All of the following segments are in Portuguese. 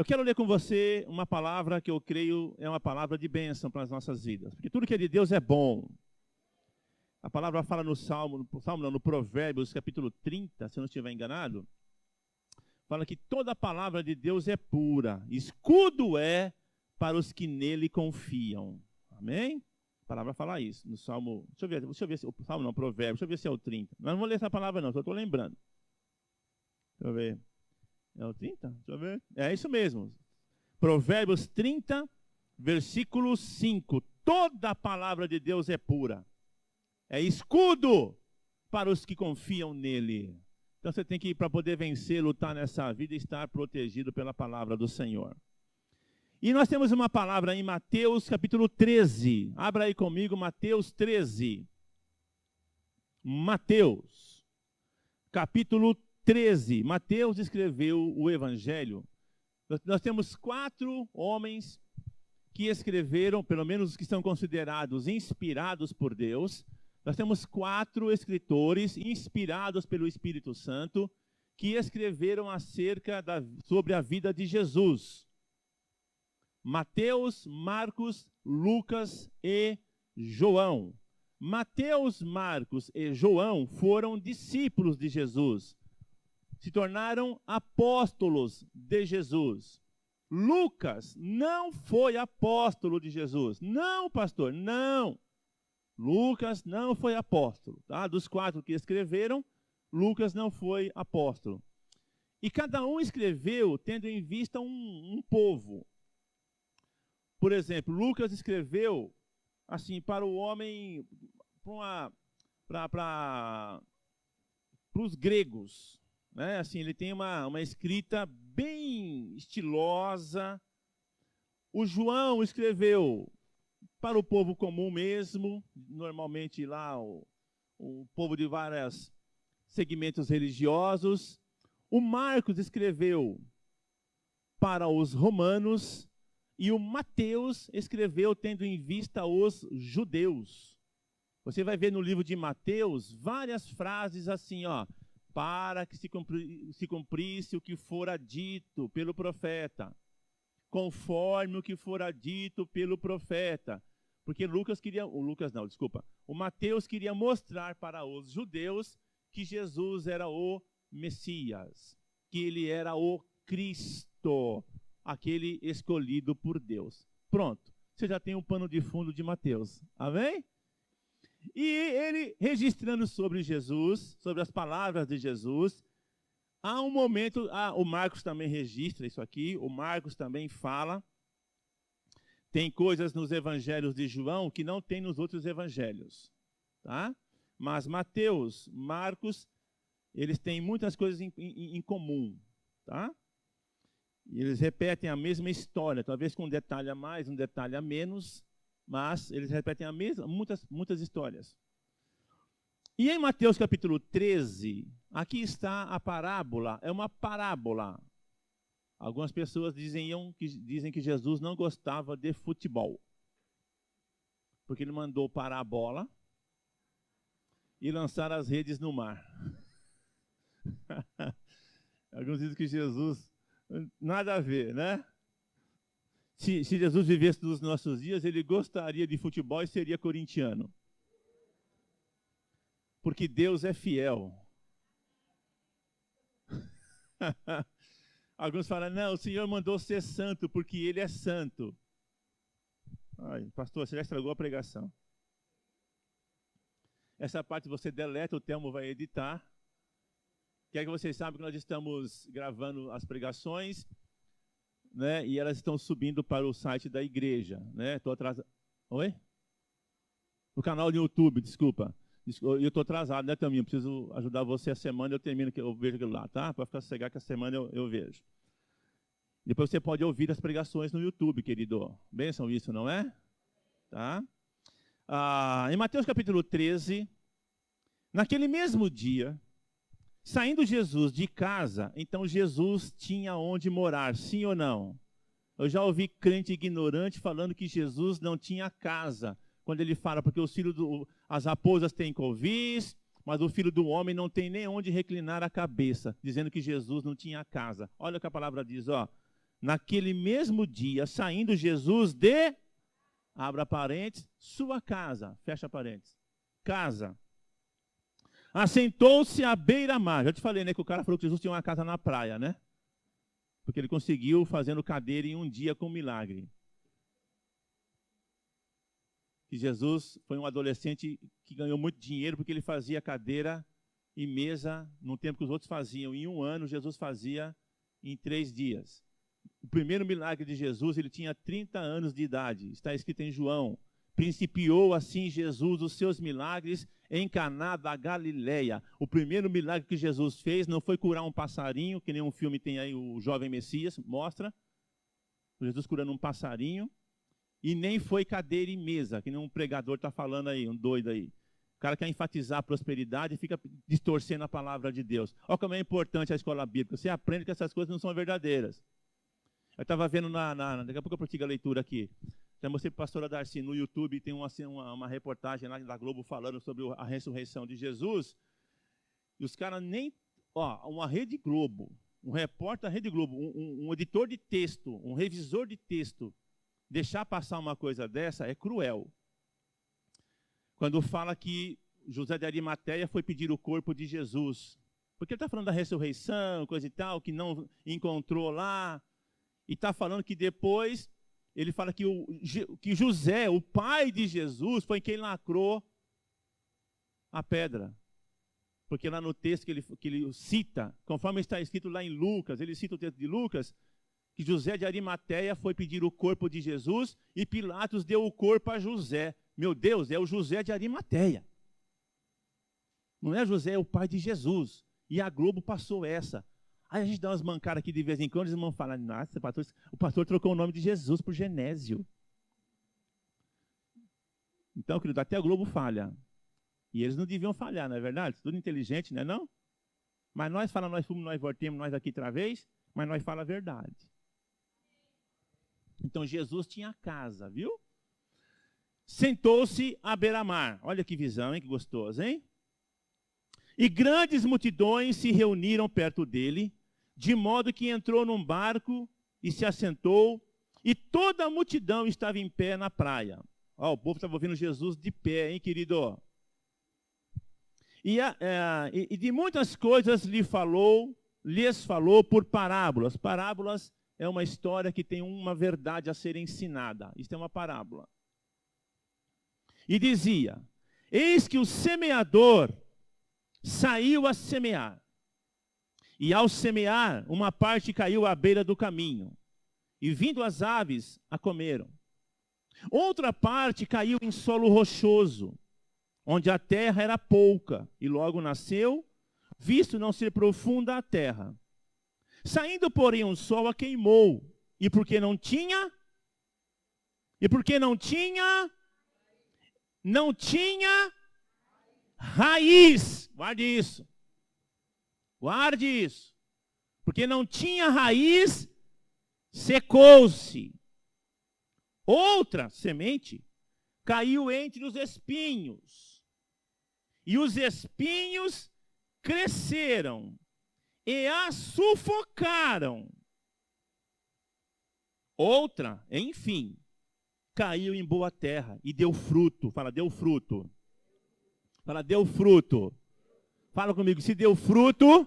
Eu quero ler com você uma palavra que eu creio é uma palavra de bênção para as nossas vidas. Porque tudo que é de Deus é bom. A palavra fala no Provérbios, capítulo 30, se eu não estiver enganado, fala que toda palavra de Deus é pura. Escudo é para os que nele confiam. Amém? A palavra fala isso no Salmo. Deixa eu ver se o Salmo não, Provérbios, deixa eu ver se é o 30. Mas não vou ler essa palavra não, só estou lembrando. Deixa eu ver. É o 30? Deixa eu ver. É isso mesmo. Provérbios 30, versículo 5. Toda a palavra de Deus é pura. É escudo para os que confiam nele. Então você tem que, para poder vencer, lutar nessa vida, estar protegido pela palavra do Senhor. E nós temos uma palavra em Mateus capítulo 13. Abra aí comigo Mateus 13. Mateus, capítulo 13. Mateus escreveu o Evangelho. Nós temos 4 homens que escreveram, pelo menos os que são considerados inspirados por Deus. Nós temos 4 escritores inspirados pelo Espírito Santo que escreveram sobre a vida de Jesus. Mateus, Marcos, Lucas e João. Mateus, Marcos e João foram discípulos de Jesus. Se tornaram apóstolos de Jesus. Lucas não foi apóstolo de Jesus. Não, pastor, não. Lucas não foi apóstolo. Tá? Dos 4 que escreveram, Lucas não foi apóstolo. E cada um escreveu tendo em vista um povo. Por exemplo, Lucas escreveu assim para o homem, para os gregos. Né? Assim, ele tem uma escrita bem estilosa. O João escreveu para o povo comum mesmo, normalmente lá o povo de vários segmentos religiosos. O Marcos escreveu para os romanos e o Mateus escreveu tendo em vista os judeus. Você vai ver no livro de Mateus várias frases assim, ó, para que se cumprisse o que fora dito pelo profeta, conforme o que fora dito pelo profeta. Porque o Mateus queria mostrar para os judeus que Jesus era o Messias, que ele era o Cristo, aquele escolhido por Deus. Pronto, você já tem um pano de fundo de Mateus, amém? E ele registrando sobre Jesus, sobre as palavras de Jesus, há um momento, o Marcos também registra isso aqui, o Marcos também fala. Tem coisas nos evangelhos de João que não tem nos outros evangelhos, tá? Mas Mateus, Marcos, eles têm muitas coisas em comum, tá? E eles repetem a mesma história, talvez com um detalhe a mais, um detalhe a menos, mas eles repetem muitas histórias. E em Mateus capítulo 13, aqui está a parábola, é uma parábola. Algumas pessoas dizem que Jesus não gostava de futebol, porque ele mandou parar a bola e lançar as redes no mar. Alguns dizem que Jesus, nada a ver, né? Se Jesus vivesse nos nossos dias, ele gostaria de futebol e seria corintiano. Porque Deus é fiel. Alguns falam, não, o Senhor mandou ser santo porque Ele é santo. Ai, pastor, você já estragou a pregação. Essa parte você deleta, o Telmo vai editar. Quer que vocês saibam que nós estamos gravando as pregações, né, e elas estão subindo para o site da igreja. Né? Estou atrasado. Oi? No canal do YouTube, desculpa. Eu estou atrasado, né, Taminho? Preciso ajudar você a semana, eu vejo aquilo lá, tá? Para ficar sossegado que a semana eu vejo. Depois você pode ouvir as pregações no YouTube, querido. Bênção isso, não é? Tá? Em Mateus capítulo 13, naquele mesmo dia, saindo Jesus de casa, então Jesus tinha onde morar, sim ou não? Eu já ouvi crente ignorante falando que Jesus não tinha casa. Quando ele fala, porque as raposas têm covis, mas o filho do homem não tem nem onde reclinar a cabeça, dizendo que Jesus não tinha casa. Olha o que a palavra diz, ó. naquele mesmo dia, saindo Jesus de, abra parênteses, sua casa, fecha parênteses, casa. Assentou-se à beira-mar. Já te falei, né, que o cara falou que Jesus tinha uma casa na praia, né? Porque ele conseguiu fazendo cadeira em um dia com um milagre. Que Jesus foi um adolescente que ganhou muito dinheiro porque ele fazia cadeira e mesa no tempo que os outros faziam. Em um ano, Jesus fazia em 3 dias. O primeiro milagre de Jesus, ele tinha 30 anos de idade. Está escrito em João. Principiou assim Jesus os seus milagres em Caná da Galileia. O primeiro milagre que Jesus fez não foi curar um passarinho, que nem um filme tem aí, o Jovem Messias, mostra. Jesus curando um passarinho. E nem foi cadeira e mesa, que nem um pregador está falando aí, um doido aí. O cara quer enfatizar a prosperidade e fica distorcendo a palavra de Deus. Olha como é importante a escola bíblica. Você aprende que essas coisas não são verdadeiras. Eu estava vendo, daqui a pouco eu pratico a leitura aqui. Já mostrei para a pastora Darcy no YouTube, tem uma reportagem lá da Globo falando sobre a ressurreição de Jesus. E os caras nem... uma Rede Globo, um repórter da Rede Globo, um editor de texto, um revisor de texto, deixar passar uma coisa dessa é cruel. Quando fala que José de Arimateia foi pedir o corpo de Jesus. Porque ele está falando da ressurreição, coisa e tal, que não encontrou lá. E está falando que depois, ele fala que José, o pai de Jesus, foi quem lacrou a pedra. Porque lá no texto que ele cita, conforme está escrito lá em Lucas, ele cita o texto de Lucas, que José de Arimateia foi pedir o corpo de Jesus e Pilatos deu o corpo a José. Meu Deus, é o José de Arimateia. Não é José, é o pai de Jesus. E a Globo passou essa. Aí a gente dá umas mancadas aqui de vez em quando, os irmãos falam, nossa, o pastor trocou o nome de Jesus por Genésio. Então, querido, até a Globo falha. E eles não deviam falhar, não é verdade? Tudo inteligente, não é não? Mas nós falamos, nós fomos, nós voltemos, nós aqui outra vez, mas nós falamos a verdade. Então, Jesus tinha casa, viu? Sentou-se à beira-mar. Olha que visão, hein? Que gostoso, hein? E grandes multidões se reuniram perto dele, de modo que entrou num barco e se assentou, e toda a multidão estava em pé na praia. O povo estava ouvindo Jesus de pé, hein, querido? E de muitas coisas lhes falou por parábolas. Parábolas é uma história que tem uma verdade a ser ensinada. Isto é uma parábola. E dizia, eis que o semeador saiu a semear. E ao semear, uma parte caiu à beira do caminho. E vindo as aves, a comeram. Outra parte caiu em solo rochoso, onde a terra era pouca, e logo nasceu, visto não ser profunda a terra. Saindo, porém, um sol a queimou. E porque não tinha? Não tinha raiz. Guarde isso. Guarde isso. Porque não tinha raiz, secou-se. Outra semente caiu entre os espinhos. E os espinhos cresceram e a sufocaram. Outra, enfim, caiu em boa terra e deu fruto. Fala, deu fruto. Fala, deu fruto. Fala comigo, se deu fruto,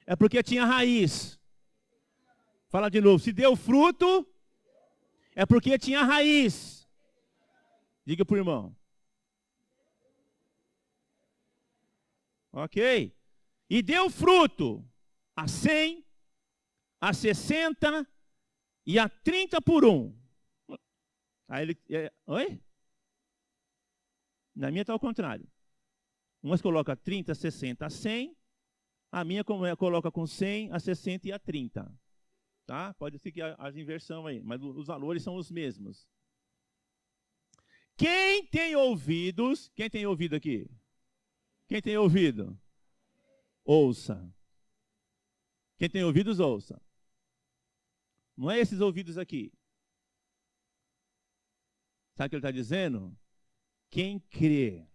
é porque tinha raiz. Fala de novo, se deu fruto, é porque tinha raiz. Diga para o irmão. Ok? E deu fruto a 100, a 60 e a 30 por 1. Aí ele... Oi? Na minha está ao contrário. Umas coloca 30, 60 a 100. A minha coloca com 100, a 60 e a 30. Tá? Pode ser que haja inversão aí, mas os valores são os mesmos. Quem tem ouvidos... Quem tem ouvido aqui? Quem tem ouvido? Ouça. Quem tem ouvidos, ouça. Não é esses ouvidos aqui. Sabe o que ele está dizendo? Quem crê,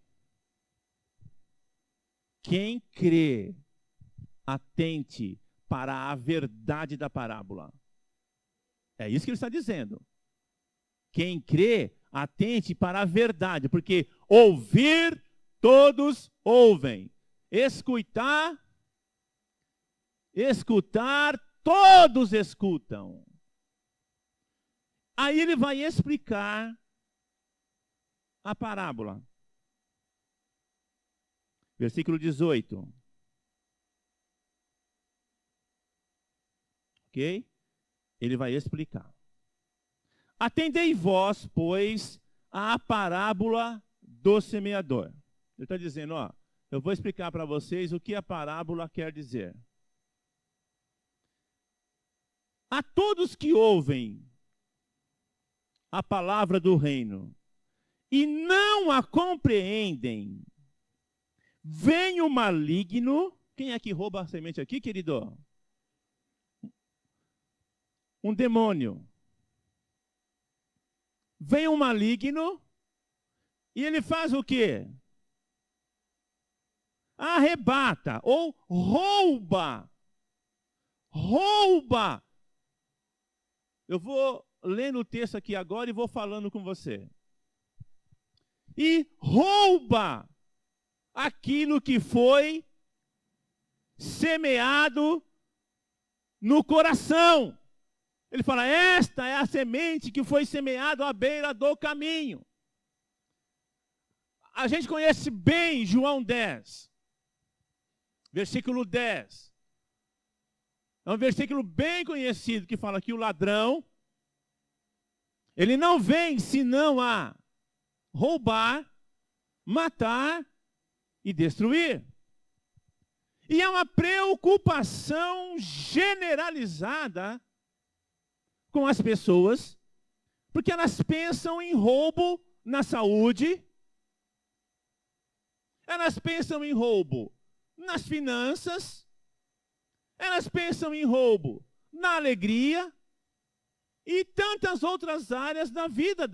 atente para a verdade da parábola. É isso que ele está dizendo. Quem crê, atente para a verdade, porque ouvir, todos ouvem. Escutar, todos escutam. Aí ele vai explicar a parábola. Versículo 18. Ok? Ele vai explicar. Atendei vós, pois, à parábola do semeador. Ele está dizendo, ó, eu vou explicar para vocês o que a parábola quer dizer. A todos que ouvem a palavra do reino e não a compreendem, vem o maligno. Quem é que rouba a semente aqui, querido? Um demônio. Vem um maligno e ele faz o quê? Arrebata ou rouba. Rouba. Eu vou lendo o texto aqui agora e vou falando com você. E rouba aquilo que foi semeado no coração. Ele fala, esta é a semente que foi semeada à beira do caminho. A gente conhece bem João 10, versículo 10. É um versículo bem conhecido que fala que o ladrão, ele não vem senão a roubar, matar e destruir. E é uma preocupação generalizada com as pessoas, porque elas pensam em roubo na saúde, elas pensam em roubo nas finanças, elas pensam em roubo na alegria e tantas outras áreas da vida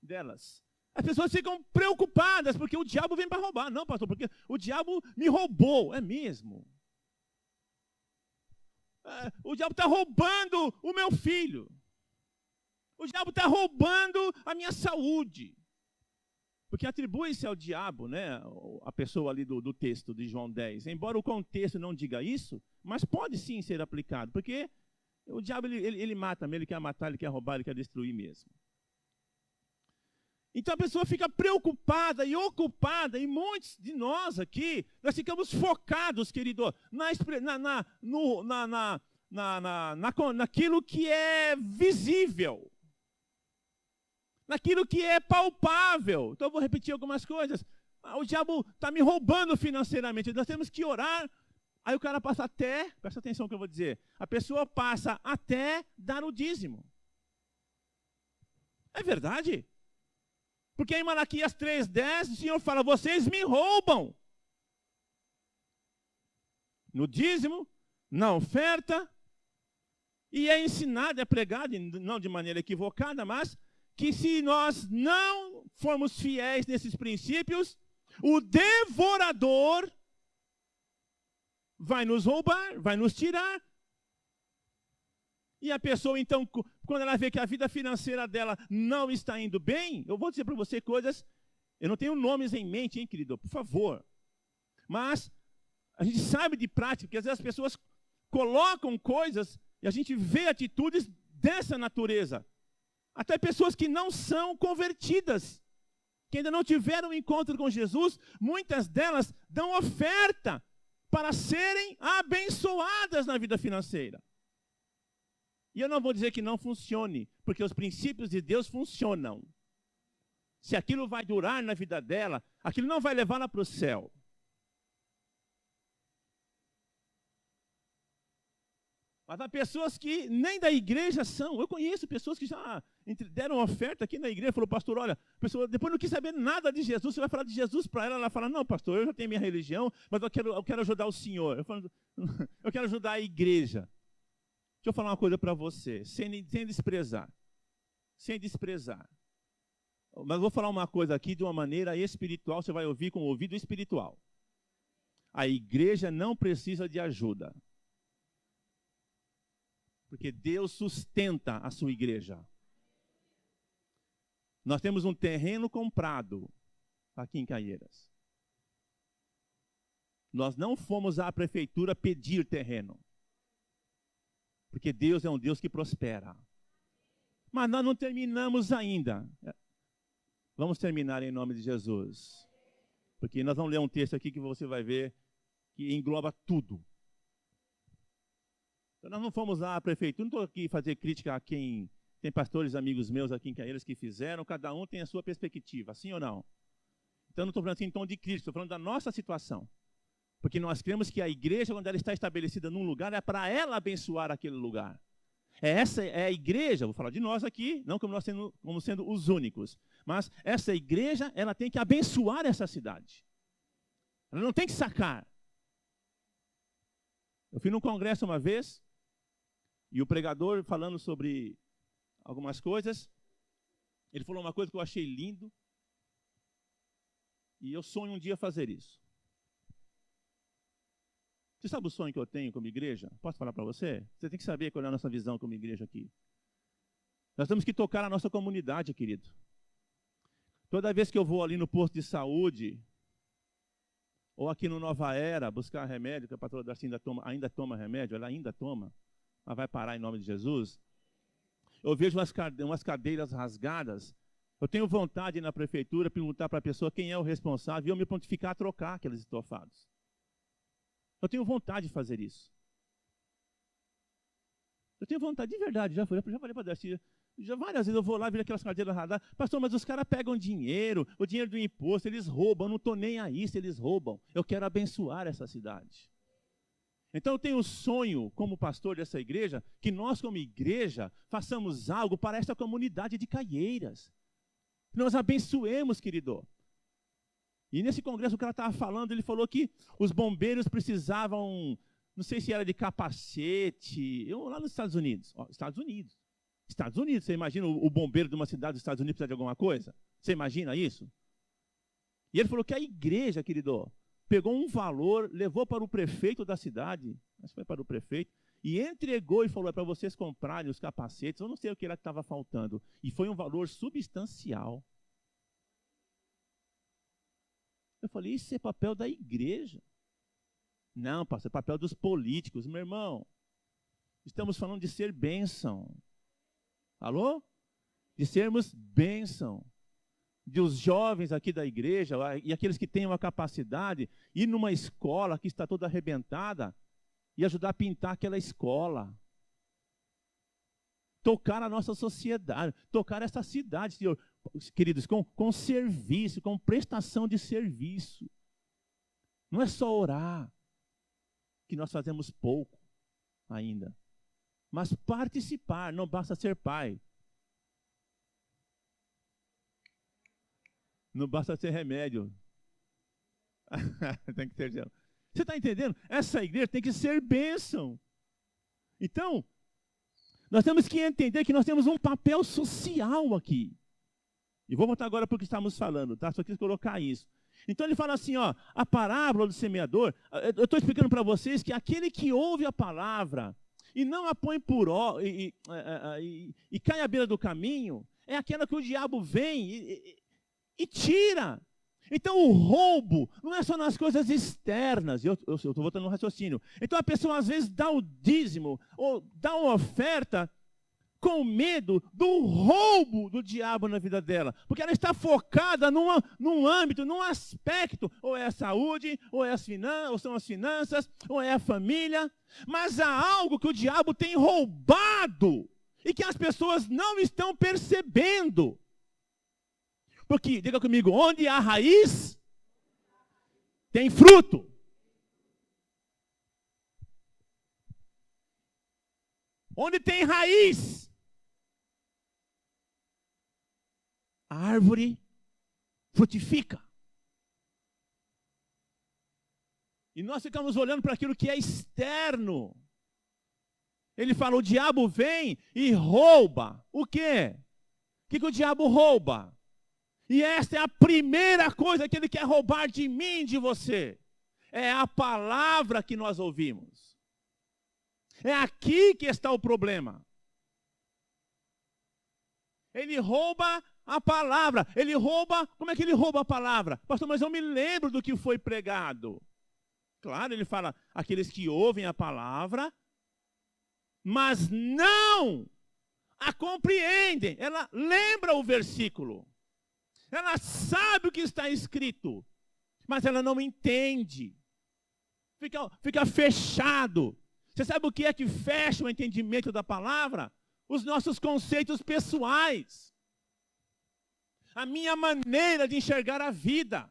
delas. As pessoas ficam preocupadas porque o diabo vem para roubar. Não, pastor, porque o diabo me roubou. É mesmo. O diabo está roubando o meu filho. O diabo está roubando a minha saúde. Porque atribui-se ao diabo, né, a pessoa ali do texto de João 10. Embora o contexto não diga isso, mas pode sim ser aplicado. Porque o diabo, ele mata mesmo, ele quer matar, ele quer roubar, ele quer destruir mesmo. Então a pessoa fica preocupada e ocupada, e muitos de nós aqui, nós ficamos focados, querido, naquilo que é visível, naquilo que é palpável. Então eu vou repetir algumas coisas. O diabo está me roubando financeiramente, nós temos que orar. Aí o cara passa até, presta atenção no que eu vou dizer, a pessoa passa até dar o dízimo. É verdade? Porque em Malaquias 3:10, o Senhor fala, vocês me roubam. No dízimo, na oferta, e é ensinado, é pregado, não de maneira equivocada, mas que se nós não formos fiéis nesses princípios, o devorador vai nos roubar, vai nos tirar. E a pessoa, então, quando ela vê que a vida financeira dela não está indo bem, eu vou dizer para você coisas, eu não tenho nomes em mente, hein, querido, por favor. Mas a gente sabe de prática, que às vezes as pessoas colocam coisas e a gente vê atitudes dessa natureza. Até pessoas que não são convertidas, que ainda não tiveram um encontro com Jesus, muitas delas dão oferta para serem abençoadas na vida financeira. E eu não vou dizer que não funcione, porque os princípios de Deus funcionam. Se aquilo vai durar na vida dela, aquilo não vai levá-la para o céu. Mas há pessoas que nem da igreja são. Eu conheço pessoas que já deram oferta aqui na igreja, falou, pastor, olha, a pessoa depois não quis saber nada de Jesus, você vai falar de Jesus para ela, ela fala, não, pastor, eu já tenho minha religião, mas eu quero ajudar o senhor. Eu falo, eu quero ajudar a igreja. Deixa eu falar uma coisa para você, sem desprezar. Sem desprezar. Mas eu vou falar uma coisa aqui de uma maneira espiritual, você vai ouvir com o ouvido espiritual. A igreja não precisa de ajuda. Porque Deus sustenta a sua igreja. Nós temos um terreno comprado aqui em Caieiras. Nós não fomos à prefeitura pedir terreno. Porque Deus é um Deus que prospera. Mas nós não terminamos ainda. Vamos terminar em nome de Jesus. Porque nós vamos ler um texto aqui que você vai ver que engloba tudo. Então nós não fomos lá à prefeitura, não estou aqui fazer crítica a quem... Tem pastores amigos meus aqui em Caieiras que fizeram, cada um tem a sua perspectiva, sim ou não? Então não estou falando assim em tom de crítica, estou falando da nossa situação. Porque nós cremos que a igreja, quando ela está estabelecida num lugar, é para ela abençoar aquele lugar. Essa é a igreja, vou falar de nós aqui, não como nós como sendo os únicos, mas essa igreja, ela tem que abençoar essa cidade. Ela não tem que sacar. Eu fui num congresso uma vez, e o pregador falando sobre algumas coisas, ele falou uma coisa que eu achei lindo, e eu sonho um dia fazer isso. Você sabe o sonho que eu tenho como igreja? Posso falar para você? Você tem que saber qual é a nossa visão como igreja aqui. Nós temos que tocar a nossa comunidade, querido. Toda vez que eu vou ali no posto de saúde, ou aqui no Nova Era, buscar remédio, que a patroa Darcy ainda toma remédio, ela ainda toma, mas vai parar em nome de Jesus. Eu vejo umas cadeiras rasgadas, eu tenho vontade de ir na prefeitura, perguntar para a pessoa quem é o responsável e eu me prontificar a trocar aqueles estofados. Eu tenho vontade de fazer isso. Eu tenho vontade, de verdade, já falei para a Darcy, várias vezes eu vou lá ver aquelas cadeiras rasgadas, pastor, mas os caras pegam dinheiro, o dinheiro do imposto, eles roubam, eu não estou nem aí se eles roubam, eu quero abençoar essa cidade. Então eu tenho um sonho, como pastor dessa igreja, que nós como igreja façamos algo para esta comunidade de Caieiras. Que nós abençoemos, querido. E nesse congresso o cara estava falando, ele falou que os bombeiros precisavam, não sei se era de capacete, lá nos Estados Unidos. Estados Unidos, você imagina o bombeiro de uma cidade dos Estados Unidos precisar de alguma coisa? Você imagina isso? E ele falou que a igreja, querido, pegou um valor, levou para o prefeito da cidade, acho que foi para o prefeito, e entregou e falou, é para vocês comprarem os capacetes, eu não sei o que era que estava faltando. E foi um valor substancial. Eu falei, isso é papel da igreja. Não, pastor, é papel dos políticos. Meu irmão, estamos falando de ser bênção. Alô? De sermos bênção. De os jovens aqui da igreja, e aqueles que têm uma capacidade, ir numa escola que está toda arrebentada, e ajudar a pintar aquela escola. Tocar a nossa sociedade, tocar essa cidade, Senhor, queridos, com serviço, com prestação de serviço. Não é só orar, que nós fazemos pouco ainda, mas participar, não basta ser pai. Não basta ser remédio. Tem que ter gel. Você está entendendo? Essa igreja tem que ser bênção. Então, nós temos que entender que nós temos um papel social aqui. E vou voltar agora para o que estamos falando, tá? Só quis colocar isso. Então ele fala assim, ó, a parábola do semeador, eu estou explicando para vocês que aquele que ouve a palavra e não a põe e cai à beira do caminho, é aquela que o diabo vem e tira. Então o roubo não é só nas coisas externas, eu estou voltando no raciocínio. Então a pessoa às vezes dá o dízimo, ou dá uma oferta com medo do roubo do diabo na vida dela. Porque ela está focada num âmbito, num aspecto, ou é a saúde, ou são as finanças, ou é a família. Mas há algo que o diabo tem roubado e que as pessoas não estão percebendo. Porque, diga comigo, onde há raiz, tem fruto. Onde tem raiz, a árvore frutifica. E nós ficamos olhando para aquilo que é externo. Ele fala, o diabo vem e rouba. O quê? O que o diabo rouba? E esta é a primeira coisa que ele quer roubar de mim e de você. É a palavra que nós ouvimos. É aqui que está o problema. Ele rouba a palavra. Ele rouba, como é que ele rouba a palavra? Pastor, mas eu me lembro do que foi pregado. Claro, ele fala, aqueles que ouvem a palavra, mas não a compreendem. Ela lembra o versículo. Ela sabe o que está escrito, mas ela não entende. Fica fechado. Você sabe o que é que fecha o entendimento da palavra? Os nossos conceitos pessoais. A minha maneira de enxergar a vida.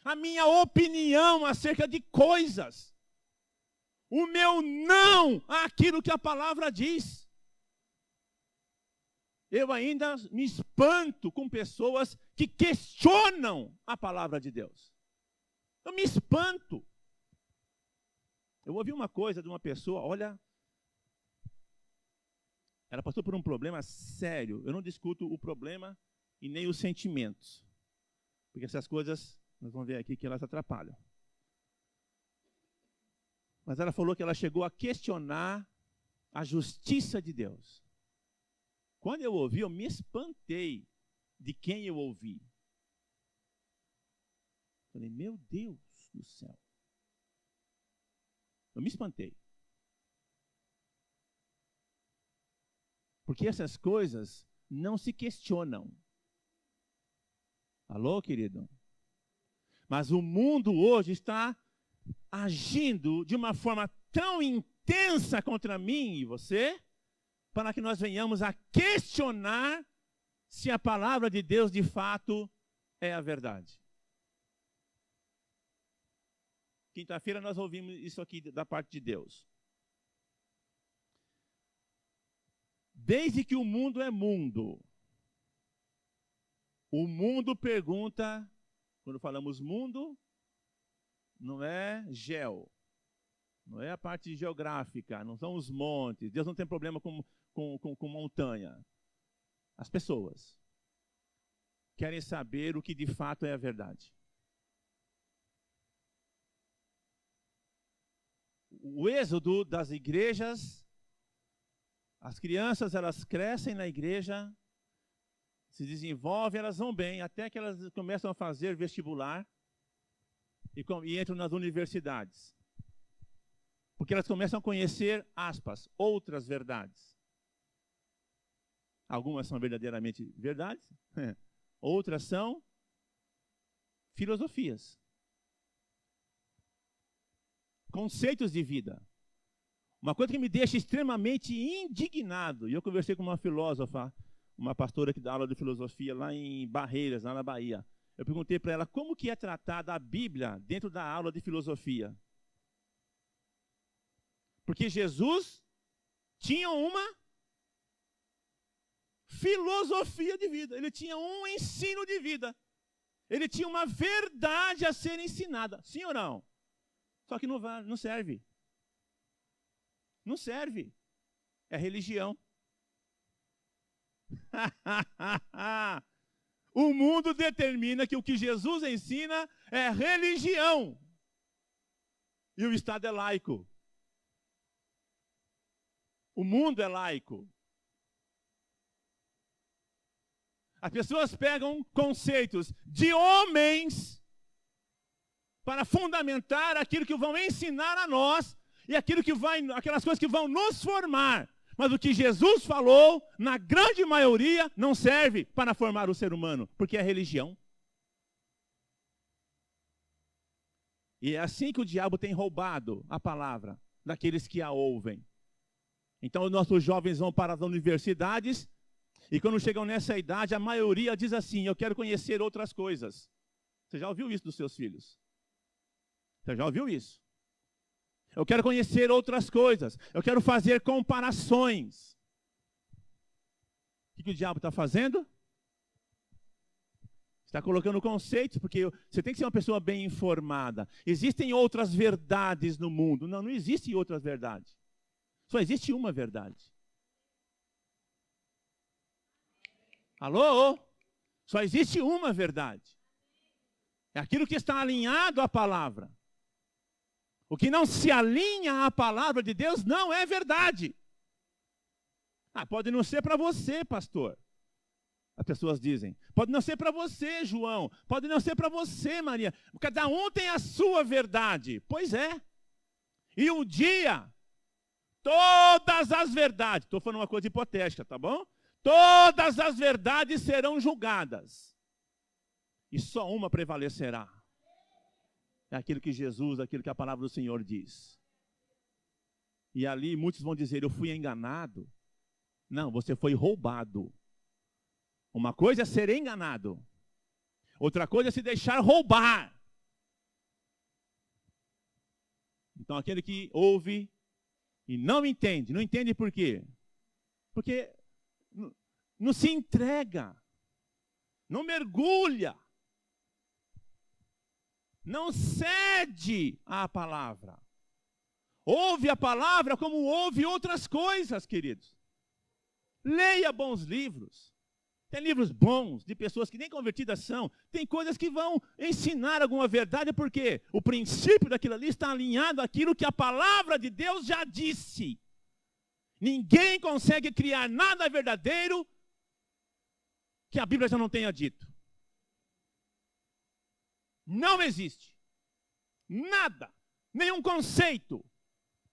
A minha opinião acerca de coisas. O meu não àquilo que a palavra diz. Eu ainda me espanto com pessoas que questionam a palavra de Deus. Eu me espanto. Eu ouvi uma coisa de uma pessoa, olha, ela passou por um problema sério. Eu não discuto o problema e nem os sentimentos. Porque essas coisas, nós vamos ver aqui que elas atrapalham. Mas ela falou que ela chegou a questionar a justiça de Deus. Quando eu ouvi, eu me espantei de quem eu ouvi. Falei, meu Deus do céu. Eu me espantei. Porque essas coisas não se questionam. Alô, querido? Mas o mundo hoje está agindo de uma forma tão intensa contra mim e você, para que nós venhamos a questionar se a palavra de Deus de fato é a verdade. Quinta-feira nós ouvimos isso aqui da parte de Deus. Desde que o mundo é mundo, o mundo pergunta, quando falamos mundo, não é geo, não é a parte geográfica, não são os montes. Deus não tem problema com montanha. As pessoas querem saber o que de fato é a verdade. O êxodo das igrejas, as crianças, elas crescem na igreja, se desenvolvem, elas vão bem, até que elas começam a fazer vestibular e entram nas universidades. Porque elas começam a conhecer, aspas, outras verdades. Algumas são verdadeiramente verdades, outras são filosofias. Conceitos de vida. Uma coisa que me deixa extremamente indignado, e eu conversei com uma filósofa, uma pastora que dá aula de filosofia lá em Barreiras, lá na Bahia. Eu perguntei para ela como que é tratada a Bíblia dentro da aula de filosofia. Porque Jesus tinha uma filosofia de vida, ele tinha um ensino de vida, ele tinha uma verdade a ser ensinada, sim ou não? Só que não serve. Não serve. É religião. O mundo determina que o que Jesus ensina é religião. E o Estado é laico. O mundo é laico. As pessoas pegam conceitos de homens para fundamentar aquilo que vão ensinar a nós e aquelas coisas que vão nos formar. Mas o que Jesus falou, na grande maioria, não serve para formar o ser humano, porque é religião. E é assim que o diabo tem roubado a palavra daqueles que a ouvem. Então, os nossos jovens vão para as universidades e quando chegam nessa idade, a maioria diz assim, eu quero conhecer outras coisas. Você já ouviu isso dos seus filhos? Você já ouviu isso? Eu quero conhecer outras coisas. Eu quero fazer comparações. O que o diabo está fazendo? Está colocando conceitos, porque você tem que ser uma pessoa bem informada. Existem outras verdades no mundo. Não existe outras verdades. Só existe uma verdade. Alô? Só existe uma verdade. É aquilo que está alinhado à palavra. O que não se alinha à palavra de Deus não é verdade. Pode não ser para você, pastor. As pessoas dizem. Pode não ser para você, João. Pode não ser para você, Maria. Cada um tem a sua verdade. Pois é. E um dia, todas as verdades, estou falando uma coisa hipotética, tá bom? Todas as verdades serão julgadas. E só uma prevalecerá. É aquilo que Jesus, aquilo que a palavra do Senhor diz. E ali muitos vão dizer, eu fui enganado. Não, você foi roubado. Uma coisa é ser enganado. Outra coisa é se deixar roubar. Então aquele que ouve e não entende. Não entende por quê? Porque não se entrega. Não mergulha. Não cede à palavra. Ouve a palavra como ouve outras coisas, queridos. Leia bons livros. Tem livros bons, de pessoas que nem convertidas são. Tem coisas que vão ensinar alguma verdade, porque o princípio daquilo ali está alinhado àquilo que a palavra de Deus já disse. Ninguém consegue criar nada verdadeiro que a Bíblia já não tenha dito. Não existe nada, nenhum conceito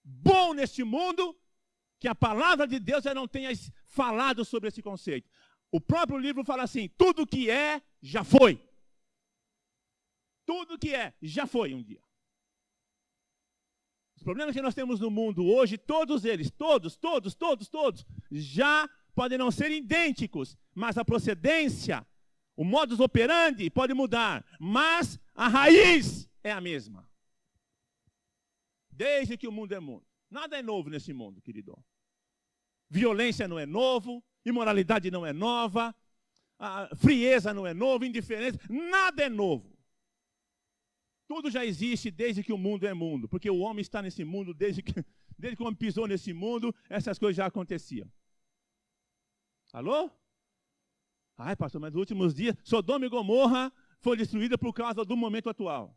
bom neste mundo que a palavra de Deus já não tenha falado sobre esse conceito. O próprio livro fala assim, tudo que é, já foi. Tudo que é, já foi um dia. Os problemas que nós temos no mundo hoje, todos eles, todos, já podem não ser idênticos, mas a procedência, o modus operandi pode mudar, mas a raiz é a mesma. Desde que o mundo é mundo. Nada é novo nesse mundo, querido. Violência não é novo, imoralidade não é nova, a frieza não é nova, indiferença, nada é novo. Tudo já existe desde que o mundo é mundo, porque o homem está nesse mundo desde que o homem pisou nesse mundo, essas coisas já aconteciam. Alô? Ai, pastor, mas nos últimos dias, Sodoma e Gomorra foi destruída por causa do momento atual.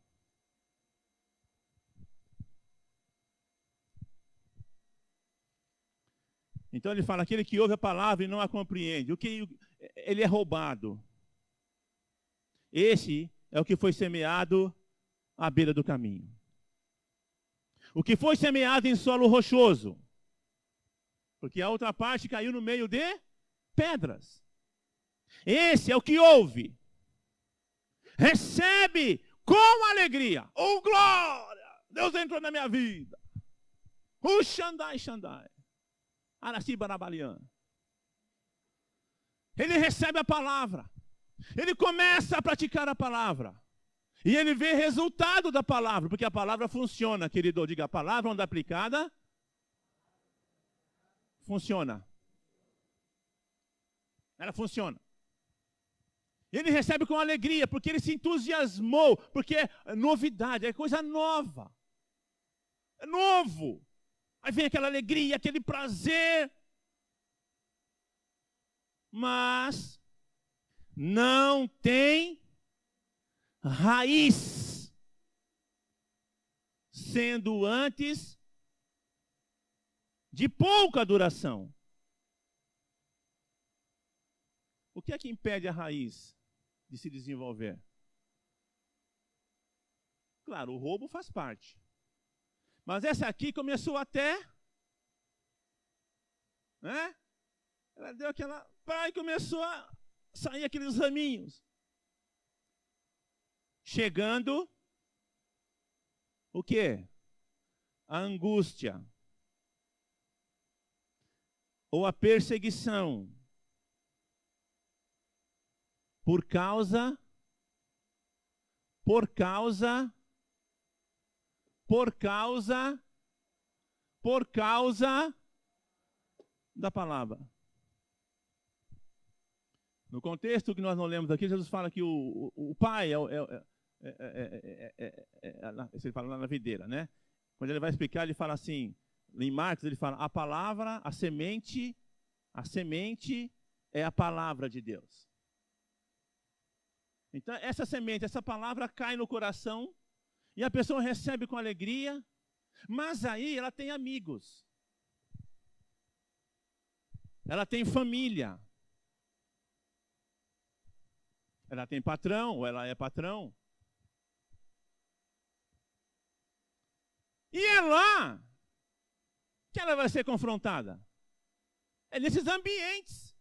Então ele fala, aquele que ouve a palavra e não a compreende, ele é roubado. Esse é o que foi semeado à beira do caminho. O que foi semeado em solo rochoso, porque a outra parte caiu no meio de pedras. Esse é o que ouve, recebe com alegria. Oh, glória! Deus entrou na minha vida. Xandai, Xandai. Araci Barabalian. Ele recebe a palavra. Ele começa a praticar a palavra. E ele vê resultado da palavra, porque a palavra funciona, querido. Diga, a palavra onde aplicada, funciona. Ela funciona. Ele recebe com alegria, porque ele se entusiasmou, porque é novidade, é coisa nova. É novo. Aí vem aquela alegria, aquele prazer. Mas não tem raiz, sendo antes de pouca duração. O que é que impede a raiz de se desenvolver? Claro, o roubo faz parte. Mas essa aqui começou até, né? Ela deu aquela, e começou a sair aqueles raminhos. Chegando, o quê? A angústia. Ou a perseguição. Por causa da palavra. No contexto que nós não lemos aqui, Jesus fala que o pai ele fala lá na videira, né? Quando ele vai explicar, ele fala assim, em Marcos ele fala, a palavra, a semente é a palavra de Deus. Então essa semente, essa palavra cai no coração e a pessoa recebe com alegria, Mas aí ela tem amigos. Ela tem família. Ela tem patrão, ou ela é patrão. E é lá que ela vai ser confrontada. É nesses ambientes.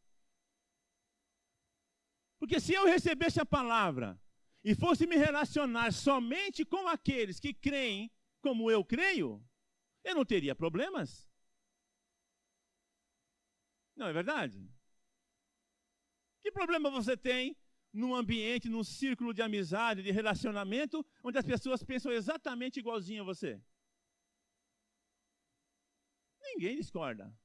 Porque se eu recebesse a palavra e fosse me relacionar somente com aqueles que creem como eu creio, eu não teria problemas. Não é verdade? Que problema você tem num ambiente, num círculo de amizade, de relacionamento, onde as pessoas pensam exatamente igualzinho a você? Ninguém discorda.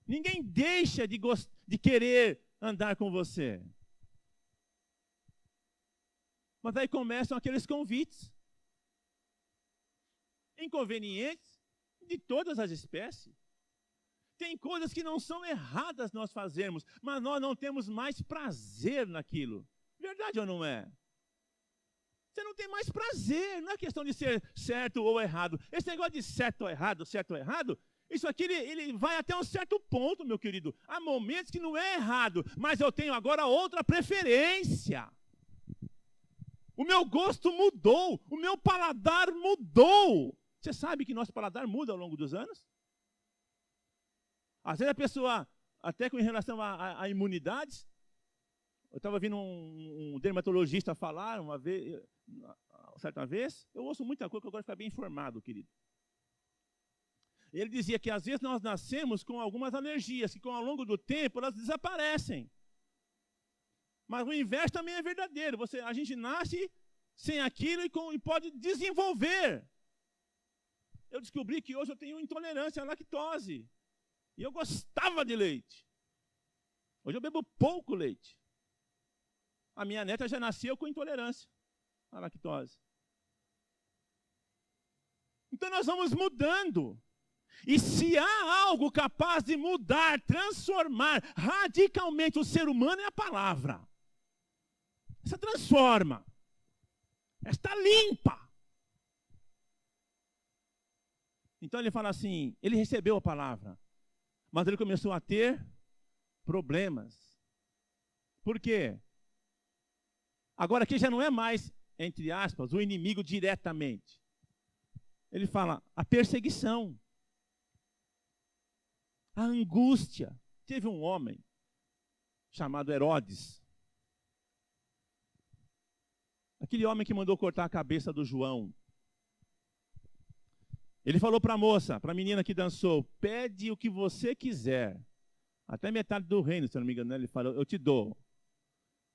Ninguém deixa de querer andar com você. Mas aí começam aqueles convites. Inconvenientes de todas as espécies. Tem coisas que não são erradas nós fazermos, mas nós não temos mais prazer naquilo. Verdade ou não é? Você não tem mais prazer, não é questão de ser certo ou errado. Esse negócio de certo ou errado, isso aqui ele vai até um certo ponto, meu querido. Há momentos que não é errado, mas eu tenho agora outra preferência. O meu gosto mudou, o meu paladar mudou. Você sabe que nosso paladar muda ao longo dos anos? Às vezes a pessoa, até com relação a imunidades, eu estava ouvindo um dermatologista falar certa vez, eu ouço muita coisa que eu gosto de ficar bem informado, querido. Ele dizia que às vezes nós nascemos com algumas alergias, que ao longo do tempo elas desaparecem. Mas o inverso também é verdadeiro. A gente nasce sem aquilo e pode desenvolver. Eu descobri que hoje eu tenho intolerância à lactose. E eu gostava de leite. Hoje eu bebo pouco leite. A minha neta já nasceu com intolerância à lactose. Então nós vamos mudando. E se há algo capaz de mudar, transformar radicalmente o ser humano, é a palavra. Essa transforma. Esta limpa. Então ele fala assim, ele recebeu a palavra, mas ele começou a ter problemas. Por quê? Agora aqui já não é mais, entre aspas, o inimigo diretamente. Ele fala, a perseguição, a angústia. Teve um homem chamado Herodes. Aquele homem que mandou cortar a cabeça do João. Ele falou para a moça, para a menina que dançou, pede o que você quiser. Até metade do reino, se eu não me engano, ele falou, eu te dou.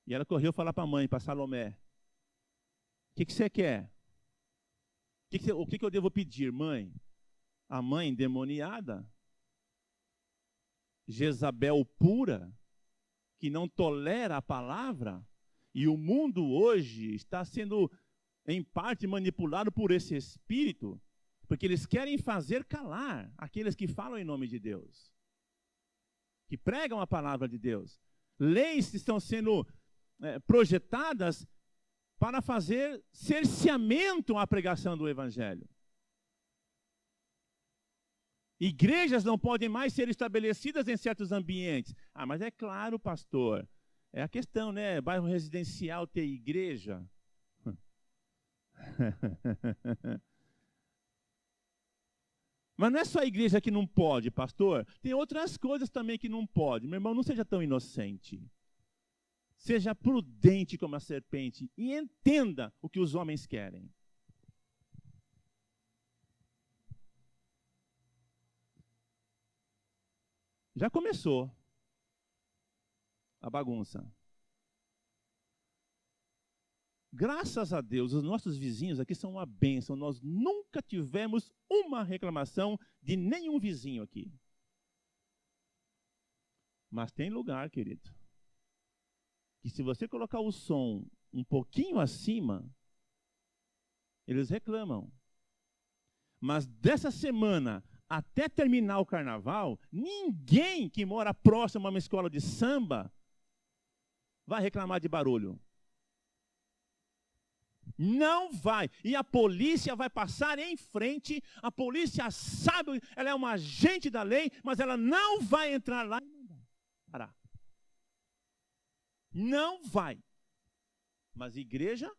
E ela correu falar para a mãe, para Salomé. O que você quer? O que eu devo pedir, mãe? A mãe endemoniada, Jezabel pura, que não tolera a palavra, e o mundo hoje está sendo, em parte, manipulado por esse espírito, porque eles querem fazer calar aqueles que falam em nome de Deus, que pregam a palavra de Deus. Leis estão sendo projetadas para fazer cerceamento à pregação do Evangelho. Igrejas não podem mais ser estabelecidas em certos ambientes. Ah, mas é claro, pastor, é a questão, né? Bairro residencial ter igreja. Mas não é só a igreja que não pode, pastor. Tem outras coisas também que não pode. Meu irmão, não seja tão inocente. Seja prudente como a serpente e entenda o que os homens querem. Já começou a bagunça. Graças a Deus, os nossos vizinhos aqui são uma bênção. Nós nunca tivemos uma reclamação de nenhum vizinho aqui. Mas tem lugar, querido, que se você colocar o som um pouquinho acima, eles reclamam. Mas dessa semana até terminar o carnaval, ninguém que mora próximo a uma escola de samba vai reclamar de barulho. Não vai. E a polícia vai passar em frente, a polícia sabe, ela é uma agente da lei, mas ela não vai entrar lá e mandar parar. Não vai. Mas igreja,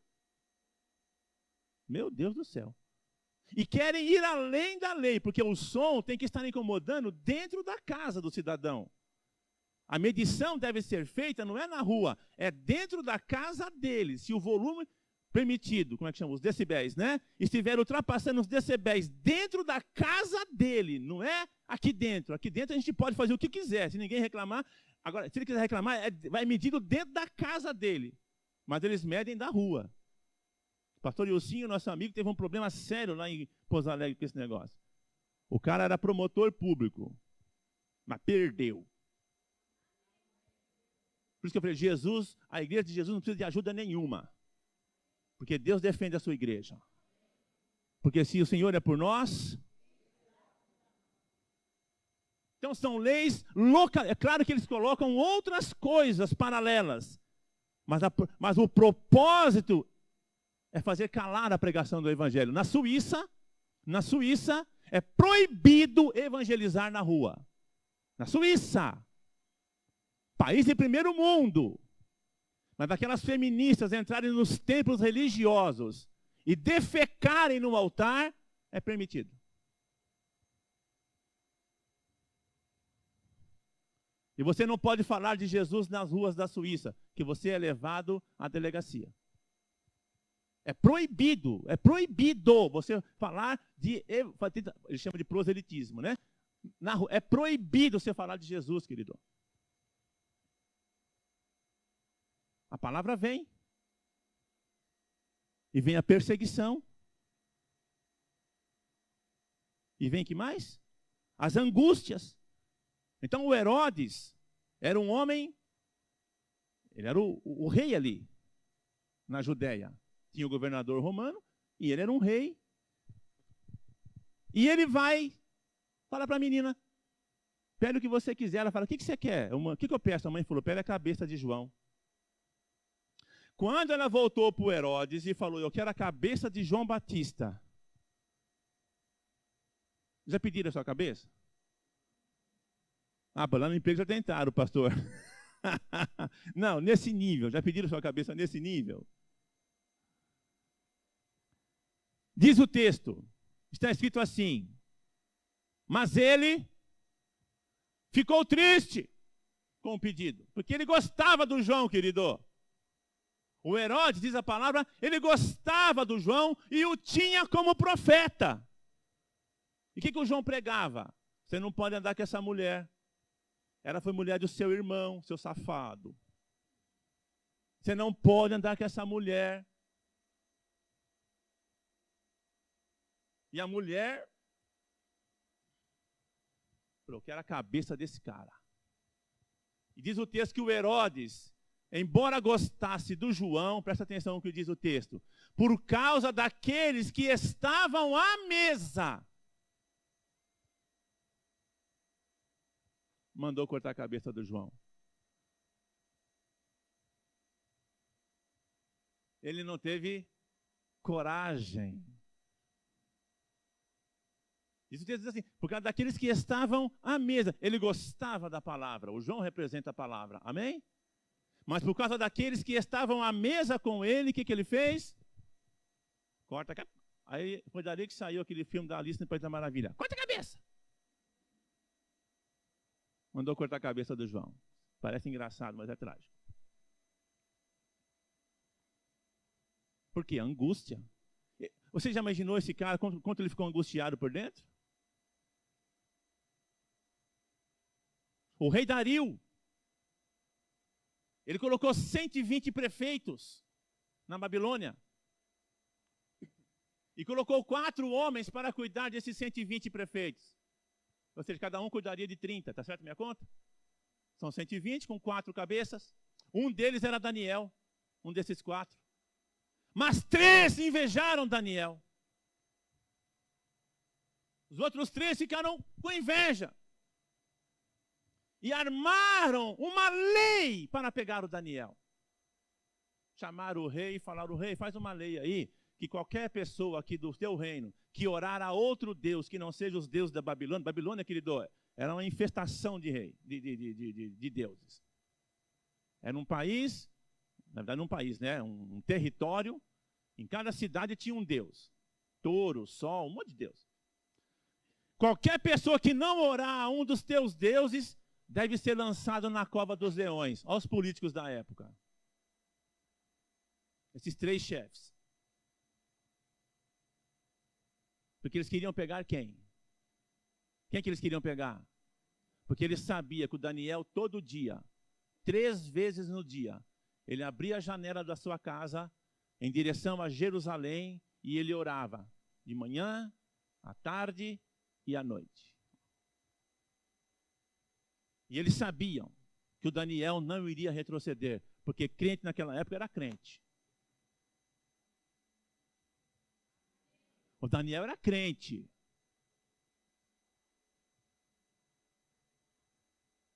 meu Deus do céu. E querem ir além da lei, porque o som tem que estar incomodando dentro da casa do cidadão. A medição deve ser feita, não é na rua, é dentro da casa dele. Se o volume permitido, como é que chama? Os decibéis, né? Estiver ultrapassando os decibéis dentro da casa dele, não é aqui dentro. Aqui dentro a gente pode fazer o que quiser, se ninguém reclamar. Agora, se ele quiser reclamar, vai medido dentro da casa dele. Mas eles medem da rua. O pastor Ilcinho, nosso amigo, teve um problema sério lá em Pouso Alegre com esse negócio. O cara era promotor público, mas perdeu. Por isso que eu falei, Jesus, a igreja de Jesus não precisa de ajuda nenhuma. Porque Deus defende a sua igreja. Porque se o Senhor é por nós... Então são leis locais. É claro que eles colocam outras coisas paralelas. Mas o propósito é fazer calar a pregação do evangelho. Na Suíça, é proibido evangelizar na rua. Na Suíça. País de primeiro mundo. Mas aquelas feministas entrarem nos templos religiosos e defecarem no altar, é permitido. E você não pode falar de Jesus nas ruas da Suíça, que você é levado à delegacia. É proibido você falar de, ele chama de proselitismo, né? É proibido você falar de Jesus, querido. A palavra vem. E vem a perseguição. E vem que mais? As angústias. Então o Herodes era um homem, ele era o rei ali, na Judéia. Tinha o governador romano, e ele era um rei. E ele vai falar para a menina, pede o que você quiser. Ela fala, o que você quer? O que eu peço? A mãe falou, pede a cabeça de João. Quando ela voltou para o Herodes e falou, eu quero a cabeça de João Batista. Já pediram a sua cabeça? Ah, lá no emprego já tentaram, pastor. Não, nesse nível. Já pediram a sua cabeça nesse nível? Diz o texto, está escrito assim, mas ele ficou triste com o pedido, porque ele gostava do João, querido. O Herodes, diz a palavra, ele gostava do João e o tinha como profeta. E o que o João pregava? Você não pode andar com essa mulher. Ela foi mulher do seu irmão, seu safado. Você não pode andar com essa mulher. E a mulher falou, eu quero a cabeça desse cara. E diz o texto que o Herodes, embora gostasse do João, presta atenção no que diz o texto, por causa daqueles que estavam à mesa, mandou cortar a cabeça do João. Ele não teve coragem. Isso diz assim, por causa daqueles que estavam à mesa. Ele gostava da palavra. O João representa a palavra. Amém? Mas por causa daqueles que estavam à mesa com ele, o que ele fez? Corta a cabeça. Aí foi dali que saiu aquele filme da Alice no País da Maravilha. Corta a cabeça! Mandou cortar a cabeça do João. Parece engraçado, mas é trágico. Por quê? Angústia. Você já imaginou esse cara, quanto ele ficou angustiado por dentro? O rei Dario, ele colocou 120 prefeitos na Babilônia. E colocou 4 homens para cuidar desses 120 prefeitos. Ou seja, cada um cuidaria de 30, tá certo minha conta? São 120 com 4 cabeças. Um deles era Daniel, um desses 4. Mas 3 invejaram Daniel. Os outros 3 ficaram com inveja. E armaram uma lei para pegar o Daniel. chamaram o rei e falaram: o rei, faz uma lei aí, que qualquer pessoa aqui do teu reino que orar a outro Deus, que não seja os deuses da Babilônia, Babilônia, querido, era uma infestação de rei, de deuses. Era um país, na verdade não um país, né? Um território, em cada cidade tinha um deus. Touro, sol, um monte de deus. Qualquer pessoa que não orar a um dos teus deuses deve ser lançado na cova dos leões. Olha os políticos da época. Esses 3 chefes. Porque eles queriam pegar quem? Quem que eles queriam pegar? Porque eles sabiam que o Daniel, todo dia, 3 vezes no dia, ele abria a janela da sua casa em direção a Jerusalém e ele orava de manhã, à tarde e à noite. E eles sabiam que o Daniel não iria retroceder, porque crente naquela época era crente. O Daniel era crente.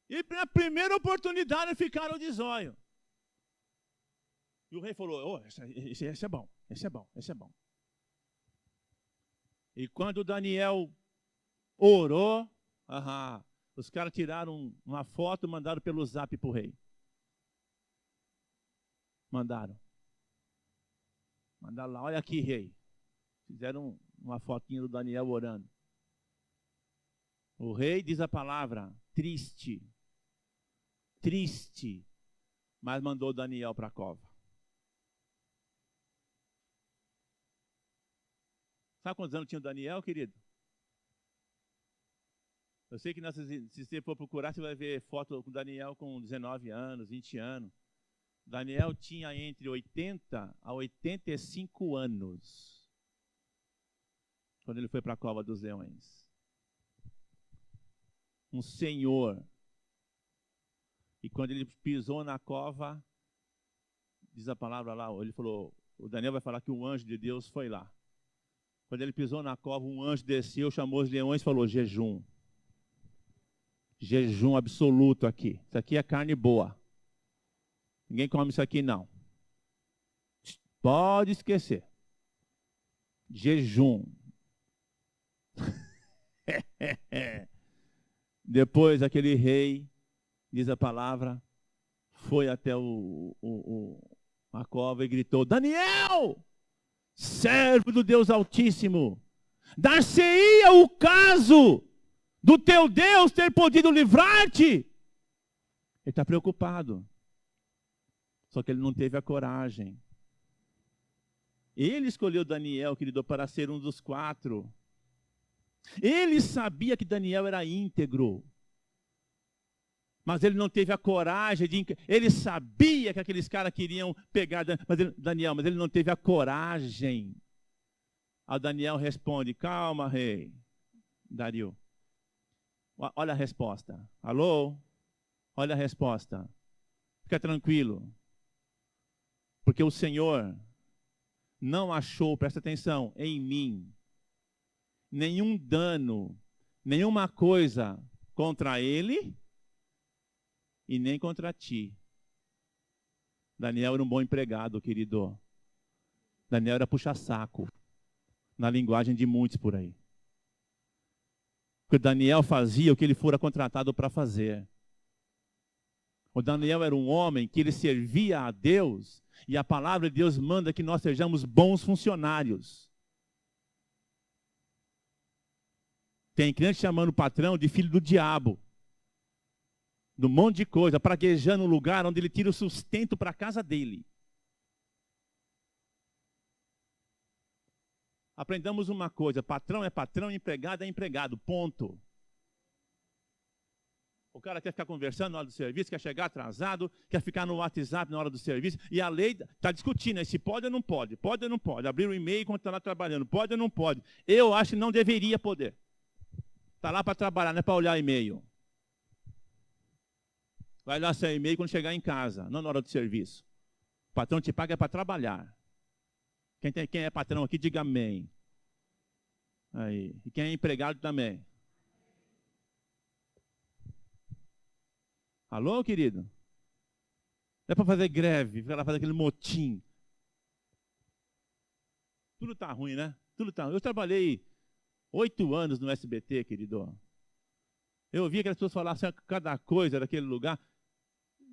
E na primeira oportunidade ficaram de zóio. E o rei falou: esse é bom, esse é bom, esse é bom. E quando Daniel orou, os caras tiraram uma foto e mandaram pelo zap para o rei. Mandaram lá, olha aqui, rei. Fizeram uma fotinha do Daniel orando. O rei, diz a palavra, triste, mas mandou Daniel para a cova. Sabe quantos anos tinha o Daniel, querido? Eu sei que se você for procurar, você vai ver foto com Daniel com 19 anos, 20 anos. Daniel tinha entre 80 a 85 anos quando ele foi para a cova dos leões. Um senhor. E quando ele pisou na cova, diz a palavra lá, ele falou, o Daniel vai falar que um anjo de Deus foi lá. Quando ele pisou na cova, um anjo desceu, chamou os leões e falou: jejum. Jejum absoluto aqui. Isso aqui é carne boa. Ninguém come isso aqui, não. Pode esquecer. Jejum. Depois aquele rei, diz a palavra, foi até a cova e gritou: Daniel, servo do Deus Altíssimo, dar-se-ia o caso do teu Deus ter podido livrar-te? Ele está preocupado. Só que ele não teve a coragem. Ele escolheu Daniel, querido, para ser um dos 4. Ele sabia que Daniel era íntegro. Mas ele não teve a coragem de... Ele sabia que aqueles caras queriam pegar Daniel, mas ele não teve a coragem. Aí Daniel responde: calma, rei. Dario. Olha a resposta. Alô? Olha a resposta. Fica tranquilo. Porque o Senhor não achou, presta atenção, em mim, nenhum dano, nenhuma coisa contra ele e nem contra ti. Daniel era um bom empregado, querido. Daniel era puxa-saco, na linguagem de muitos por aí. Porque Daniel fazia o que ele fora contratado para fazer. O Daniel era um homem que ele servia a Deus, e a palavra de Deus manda que nós sejamos bons funcionários. Tem crente chamando o patrão de filho do diabo. De um monte de coisa, praguejando um lugar onde ele tira o sustento para a casa dele. Aprendamos uma coisa: patrão é patrão, empregado é empregado, ponto. O cara quer ficar conversando na hora do serviço, quer chegar atrasado, quer ficar no WhatsApp na hora do serviço, e a lei está discutindo se pode ou não pode, abrir o e-mail enquanto está lá trabalhando, pode ou não pode. Eu acho que não deveria poder. Está lá para trabalhar, não é para olhar e-mail. Vai lá seu e-mail quando chegar em casa, não na hora do serviço. O patrão te paga para trabalhar. Quem é patrão aqui, diga amém. Aí. E quem é empregado também. Alô, querido? Não é para fazer greve, ficar lá fazer aquele motim. Tudo está ruim, né? Tudo tá ruim. Eu trabalhei 8 anos no SBT, querido. Eu ouvi aquelas pessoas falar assim, cada coisa daquele lugar.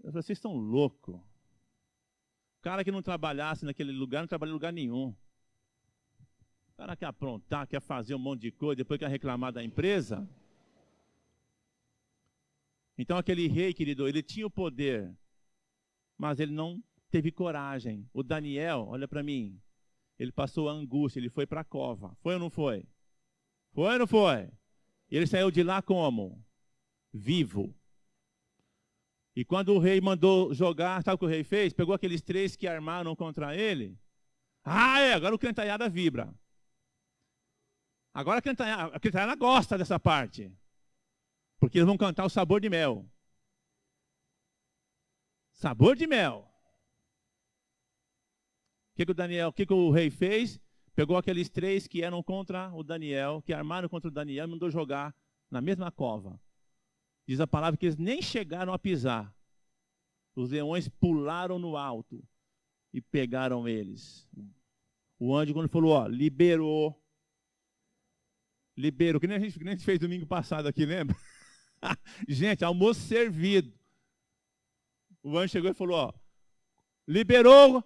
Eu falei, vocês estão loucos. O cara que não trabalhasse naquele lugar, não trabalha em lugar nenhum. O cara quer aprontar, quer fazer um monte de coisa, depois quer reclamar da empresa. Então aquele rei, querido, ele tinha o poder, mas ele não teve coragem. O Daniel, olha para mim, ele passou a angústia, ele foi para a cova. Foi ou não foi? Foi ou não foi? Ele saiu de lá como? Vivo. E quando o rei mandou jogar, sabe o que o rei fez? Pegou aqueles 3 que armaram contra ele. Agora o crentaiada vibra. Agora a crentaiada gosta dessa parte. Porque eles vão cantar o sabor de mel. Sabor de mel. O que o rei fez? Pegou aqueles 3 que eram contra o Daniel, que armaram contra o Daniel e mandou jogar na mesma cova. Diz a palavra que eles nem chegaram a pisar. Os leões pularam no alto e pegaram eles. O anjo, quando falou, liberou. Liberou, que nem a gente fez domingo passado aqui, lembra? Gente, almoço servido. O anjo chegou e falou, liberou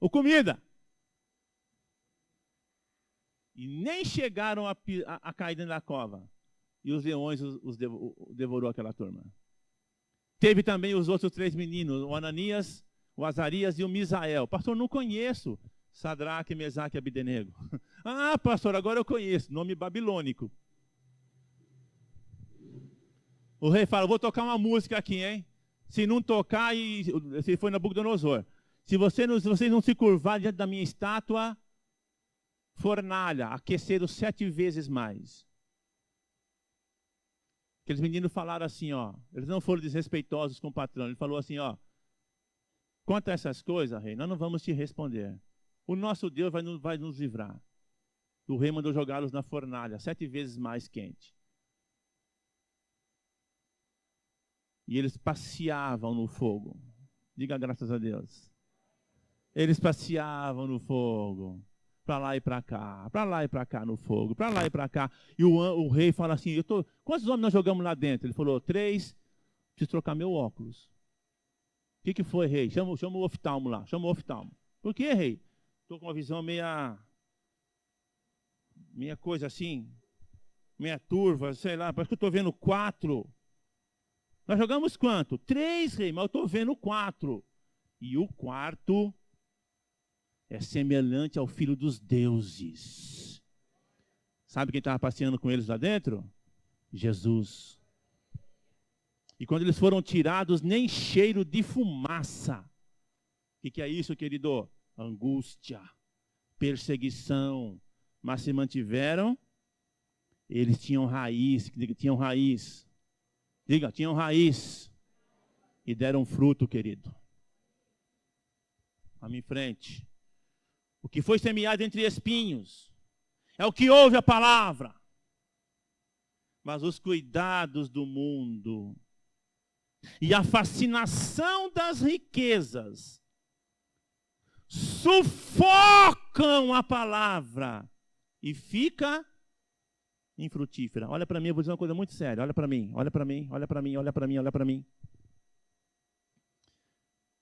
a comida. E nem chegaram a cair dentro da cova. E os leões devorou aquela turma. Teve também os outros 3 meninos, o Ananias, o Azarias e o Misael. Pastor, não conheço. Sadraque, Mesaque e Abdenego. Pastor, agora eu conheço. Nome babilônico. O rei fala, vou tocar uma música aqui, hein? Se não tocar, se foi Nabucodonosor. Se vocês não se curvarem diante da minha estátua, fornalha, aqueceram 7 vezes mais. Aqueles meninos falaram assim, eles não foram desrespeitosos com o patrão. Ele falou assim, quanto a essas coisas, rei, nós não vamos te responder. O nosso Deus vai nos livrar. O rei mandou jogá-los na fornalha, 7 vezes mais quente. E eles passeavam no fogo. Diga graças a Deus. Eles passeavam no fogo. Para lá e para cá no fogo, para lá e para cá. E o rei fala assim, quantos homens nós jogamos lá dentro? Ele falou, 3, preciso trocar meu óculos. O que foi, rei? Chama o oftalmo lá, chama o oftalmo. Por que, rei? Estou com uma visão meia coisa assim, meia turva, sei lá, parece que eu estou vendo 4. Nós jogamos quanto? 3, rei, mas eu estou vendo 4. E o 4... é semelhante ao Filho dos Deuses. Sabe quem estava passeando com eles lá dentro? Jesus. E quando eles foram tirados, nem cheiro de fumaça. O que é isso, querido? Angústia, perseguição. Mas se mantiveram, eles tinham raiz. Tinham raiz. Diga, tinham raiz. E deram fruto, querido. Vamos em frente. O que foi semeado entre espinhos é o que ouve a palavra. Mas os cuidados do mundo e a fascinação das riquezas sufocam a palavra e fica infrutífera. Olha para mim, eu vou dizer uma coisa muito séria. Olha para mim, olha para mim, olha para mim, olha para mim, olha para mim.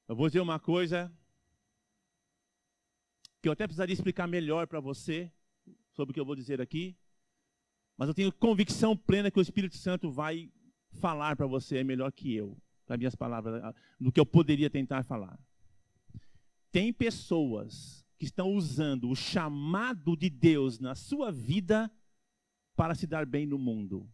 Eu vou dizer uma coisa que eu até precisaria explicar melhor para você sobre o que eu vou dizer aqui, mas eu tenho convicção plena que o Espírito Santo vai falar para você melhor que eu, com as minhas palavras, do que eu poderia tentar falar. Tem pessoas que estão usando o chamado de Deus na sua vida para se dar bem no mundo.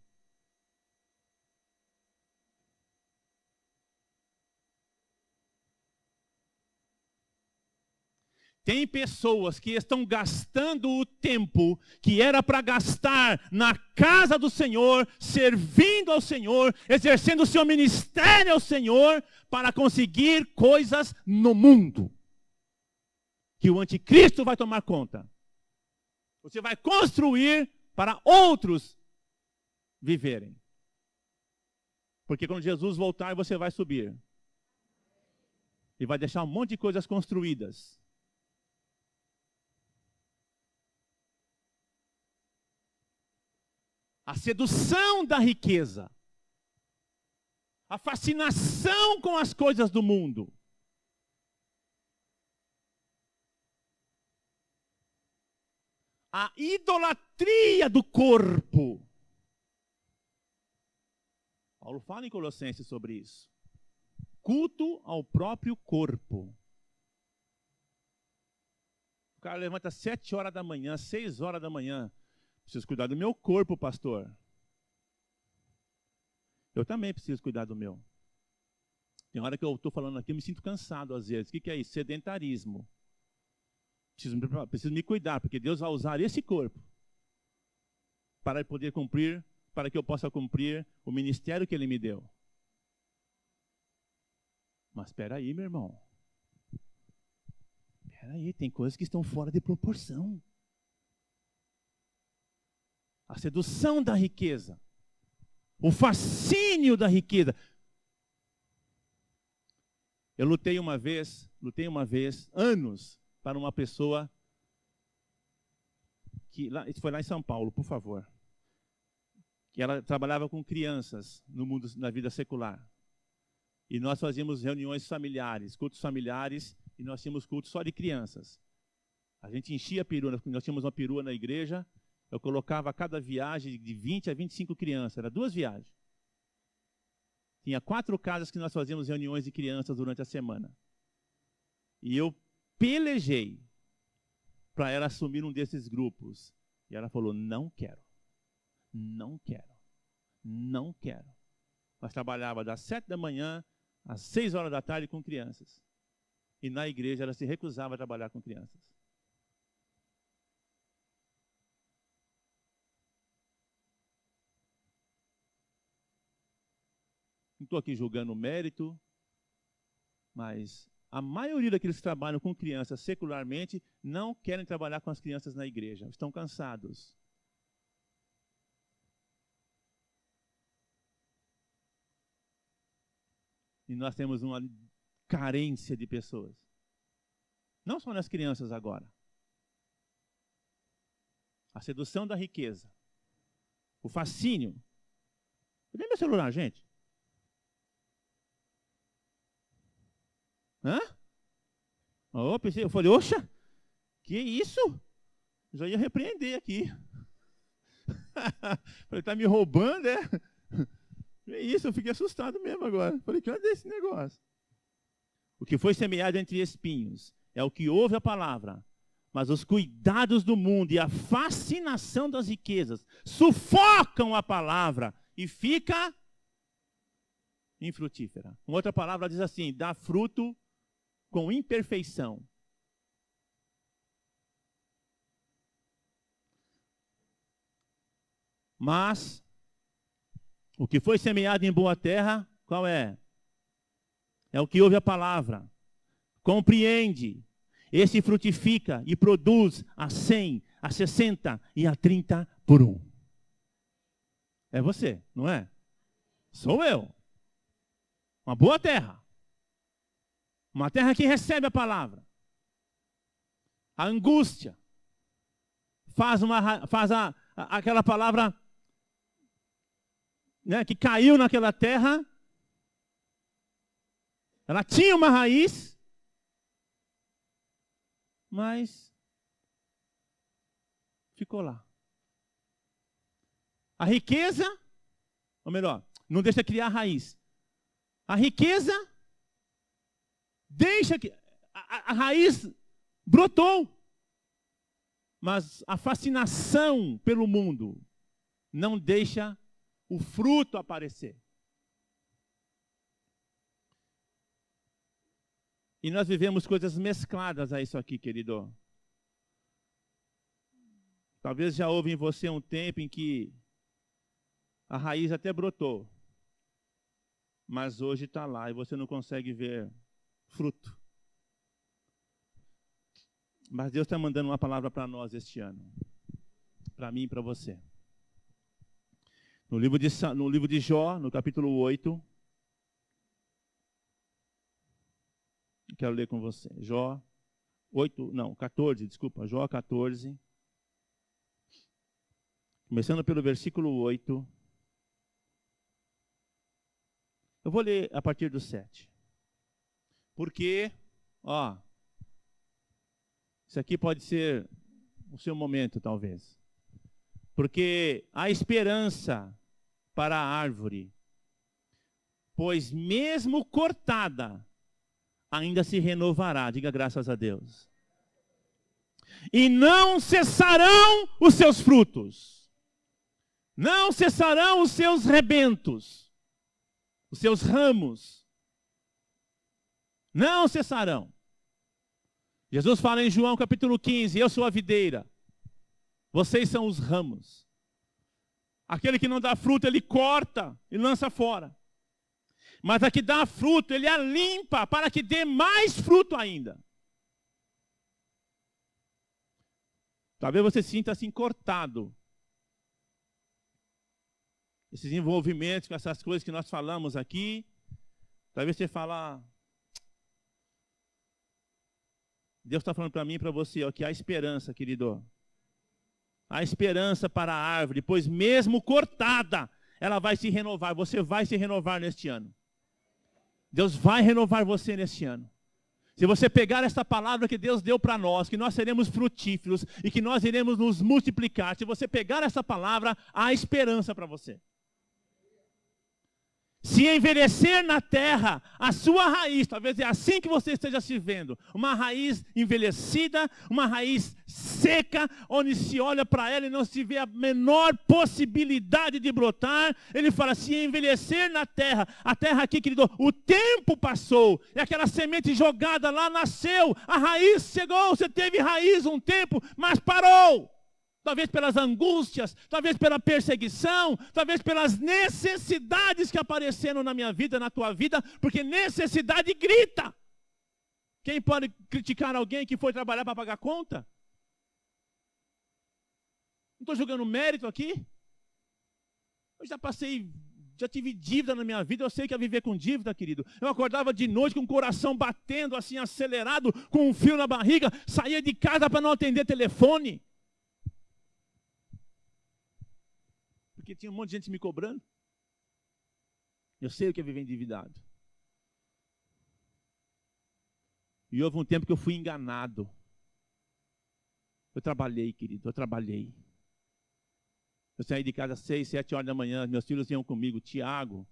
Tem pessoas que estão gastando o tempo que era para gastar na casa do Senhor, servindo ao Senhor, exercendo o seu ministério ao Senhor, para conseguir coisas no mundo. Que o anticristo vai tomar conta. Você vai construir para outros viverem. Porque quando Jesus voltar, você vai subir. e vai deixar um monte de coisas construídas. A sedução da riqueza, a fascinação com as coisas do mundo, a idolatria do corpo. Paulo fala em Colossenses sobre isso. Culto ao próprio corpo. O cara levanta às 7 horas da manhã, 6 horas da manhã. Preciso cuidar do meu corpo, pastor. Eu também preciso cuidar do meu. Tem hora que eu estou falando aqui, eu me sinto cansado às vezes. O que é isso? Sedentarismo. Preciso me cuidar, porque Deus vai usar esse corpo para poder cumprir, para que eu possa cumprir o ministério que Ele me deu. Mas espera aí, meu irmão. Espera aí, tem coisas que estão fora de proporção. A sedução da riqueza, o fascínio da riqueza. Eu lutei uma vez, anos, para uma pessoa que isso foi lá em São Paulo, por favor, que ela trabalhava com crianças no mundo, na vida secular. E nós fazíamos reuniões familiares, cultos familiares, e nós tínhamos cultos só de crianças. A gente enchia a perua, nós tínhamos uma perua na igreja, eu colocava a cada viagem de 20 a 25 crianças, era 2 viagens. Tinha 4 casas que nós fazíamos reuniões de crianças durante a semana. E eu pelejei para ela assumir um desses grupos. E ela falou, não quero, não quero, não quero. Nós trabalhávamos das 7 da manhã às 6 horas da tarde com crianças. E na igreja ela se recusava a trabalhar com crianças. Não estou aqui julgando o mérito, mas a maioria daqueles que trabalham com crianças secularmente não querem trabalhar com as crianças na igreja, estão cansados. E nós temos uma carência de pessoas. Não só nas crianças agora. A sedução da riqueza. O fascínio. Cadê meu celular, gente? Hã? Oh, eu falei, oxa, que isso? Já ia repreender aqui. Falei, tá me roubando, é? Que isso, eu fiquei assustado mesmo agora. Falei, cadê esse negócio? O que foi semeado entre espinhos é o que ouve a palavra, mas os cuidados do mundo e a fascinação das riquezas sufocam a palavra e fica infrutífera. Uma outra palavra diz assim, dá fruto com imperfeição. Mas o que foi semeado em boa terra, qual é? É o que ouve a palavra, compreende, esse frutifica e produz a 100, a 60 e a 30 por 1. É você, não é? Sou eu. Uma boa terra. Uma terra que recebe a palavra. A angústia faz aquela palavra, né, que caiu naquela terra. Ela tinha uma raiz, mas ficou lá. A riqueza, ou melhor, não deixa criar raiz. A riqueza deixa que a raiz brotou, mas a fascinação pelo mundo não deixa o fruto aparecer. E nós vivemos coisas mescladas a isso aqui, querido. Talvez já houve em você um tempo em que a raiz até brotou, mas hoje está lá e você não consegue ver fruto. Mas Deus está mandando uma palavra para nós este ano. Para mim e para você. No livro de Jó, no capítulo 8, quero ler com você. Jó 14, desculpa. Jó 14. Começando pelo versículo 8. Eu vou ler a partir do 7. Porque, isso aqui pode ser o seu momento, talvez. Porque há esperança para a árvore, pois mesmo cortada, ainda se renovará. Diga graças a Deus. E não cessarão os seus frutos. Não cessarão os seus rebentos. Os seus ramos. Não cessarão. Jesus fala em João capítulo 15, eu sou a videira. Vocês são os ramos. Aquele que não dá fruto, ele corta e lança fora. Mas a que dá fruto, ele a limpa para que dê mais fruto ainda. Talvez você se sinta assim cortado. Esses envolvimentos com essas coisas que nós falamos aqui. Talvez você fala, Deus está falando para mim e para você, que há esperança, querido. Há esperança para a árvore, pois mesmo cortada, ela vai se renovar. Você vai se renovar neste ano. Deus vai renovar você neste ano. Se você pegar esta palavra que Deus deu para nós, que nós seremos frutíferos e que nós iremos nos multiplicar, se você pegar essa palavra, há esperança para você. Se envelhecer na terra, a sua raiz, talvez é assim que você esteja se vendo, uma raiz envelhecida, uma raiz seca, onde se olha para ela e não se vê a menor possibilidade de brotar. Ele fala, se envelhecer na terra, a terra aqui, querido, o tempo passou, e aquela semente jogada lá nasceu, a raiz chegou, você teve raiz um tempo, mas parou. Talvez pelas angústias, talvez pela perseguição, talvez pelas necessidades que apareceram na minha vida, na tua vida, porque necessidade grita. Quem pode criticar alguém que foi trabalhar para pagar conta? Não estou jogando mérito aqui. Eu já tive dívida na minha vida, eu sei que é viver com dívida, querido. Eu acordava de noite com o coração batendo assim, acelerado, com um frio na barriga, saía de casa para não atender telefone. Porque tinha um monte de gente me cobrando. Eu sei o que é viver endividado. E houve um tempo que eu fui enganado. Eu trabalhei, querido, eu trabalhei. Eu saí de casa às 6, 7 horas da manhã, meus filhos iam comigo, Tiago,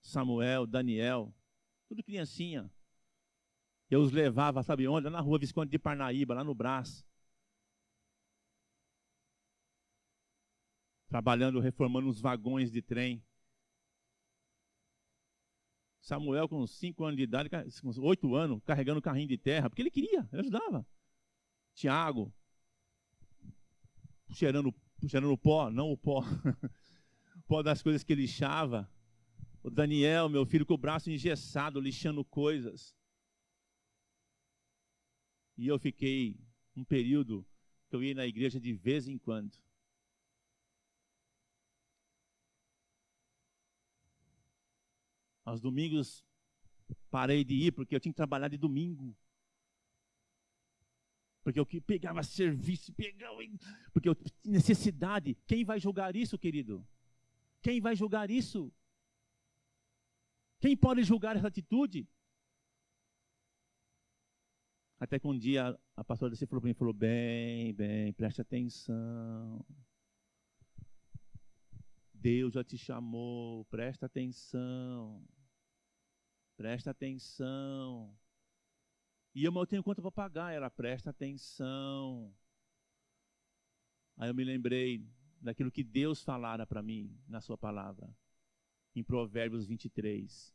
Samuel, Daniel, tudo criancinha. Eu os levava, sabe onde? Na rua Visconde de Parnaíba, lá no Brás. Trabalhando, reformando uns vagões de trem. Samuel, com 5 anos de idade, com 8 anos, carregando o carrinho de terra, porque ele queria, ele ajudava. Tiago, cheirando o pó, não o pó, o pó das coisas que lixava. O Daniel, meu filho, com o braço engessado, lixando coisas. E eu fiquei um período que eu ia na igreja de vez em quando. Aos domingos parei de ir porque eu tinha que trabalhar de domingo. Porque eu pegava serviço, porque eu tinha necessidade. Quem vai julgar isso, querido? Quem vai julgar isso? Quem pode julgar essa atitude? Até que um dia a pastora falou para mim, bem, preste atenção. Deus já te chamou, presta atenção. Presta atenção. E eu tenho conta para pagar, ela presta atenção. Aí eu me lembrei daquilo que Deus falara para mim na sua palavra. Em Provérbios 23.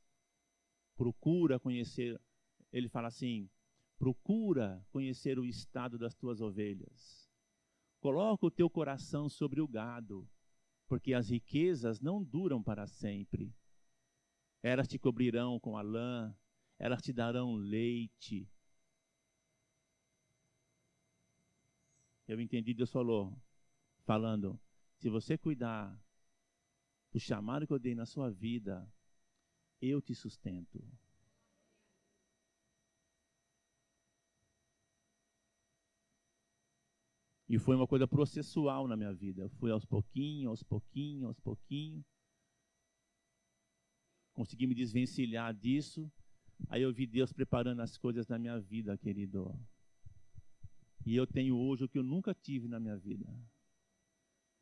Procura conhecer, ele fala assim, procura conhecer o estado das tuas ovelhas. Coloca o teu coração sobre o gado, porque as riquezas não duram para sempre. Elas te cobrirão com a lã, elas te darão leite. Eu entendi, Deus falando, se você cuidar do chamado que eu dei na sua vida, eu te sustento. E foi uma coisa processual na minha vida. Eu fui aos pouquinhos. Consegui me desvencilhar disso. Aí eu vi Deus preparando as coisas na minha vida, querido. E eu tenho hoje o que eu nunca tive na minha vida.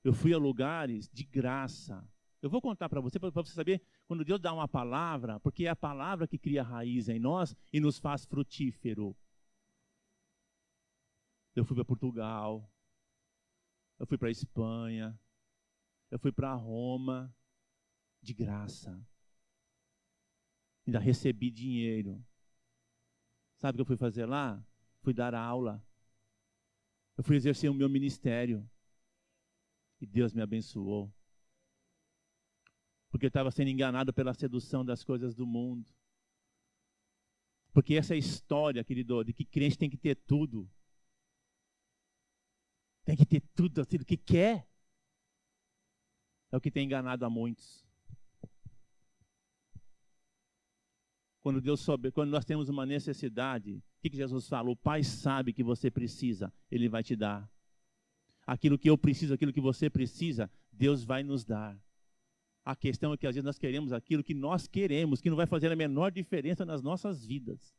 Eu fui a lugares de graça. Eu vou contar para você saber, quando Deus dá uma palavra, porque é a palavra que cria raiz em nós e nos faz frutífero. Eu fui para Portugal, eu fui para a Espanha, eu fui para Roma, de graça. Ainda recebi dinheiro. Sabe o que eu fui fazer lá? Fui dar aula. Eu fui exercer o meu ministério. E Deus me abençoou. Porque eu estava sendo enganado pela sedução das coisas do mundo. Porque essa história, querido, de que crente tem que ter tudo. Tem que ter tudo aquilo que quer. É o que tem enganado a muitos. Quando Deus soube, quando nós temos uma necessidade, o que Jesus fala? O Pai sabe que você precisa, Ele vai te dar. Aquilo que eu preciso, aquilo que você precisa, Deus vai nos dar. A questão é que às vezes nós queremos aquilo que nós queremos, que não vai fazer a menor diferença nas nossas vidas.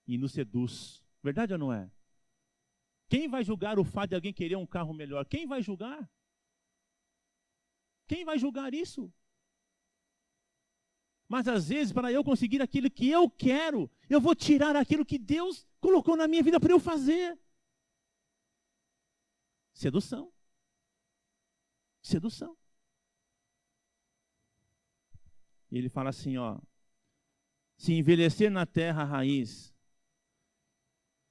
E nos seduz. Verdade ou não é? Quem vai julgar o fato de alguém querer um carro melhor? Quem vai julgar? Quem vai julgar isso? Mas às vezes, para eu conseguir aquilo que eu quero, eu vou tirar aquilo que Deus colocou na minha vida para eu fazer. Sedução. Sedução. E ele fala assim, ó. Se envelhecer na terra a raiz,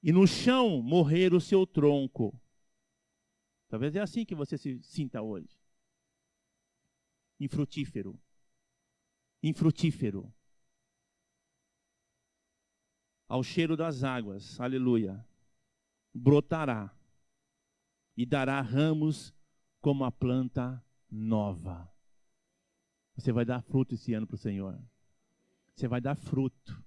e no chão morrer o seu tronco. Talvez é assim que você se sinta hoje. Infrutífero. Infrutífero. Ao cheiro das águas, aleluia, brotará e dará ramos como a planta nova. Você vai dar fruto esse ano para o Senhor. Você vai dar fruto.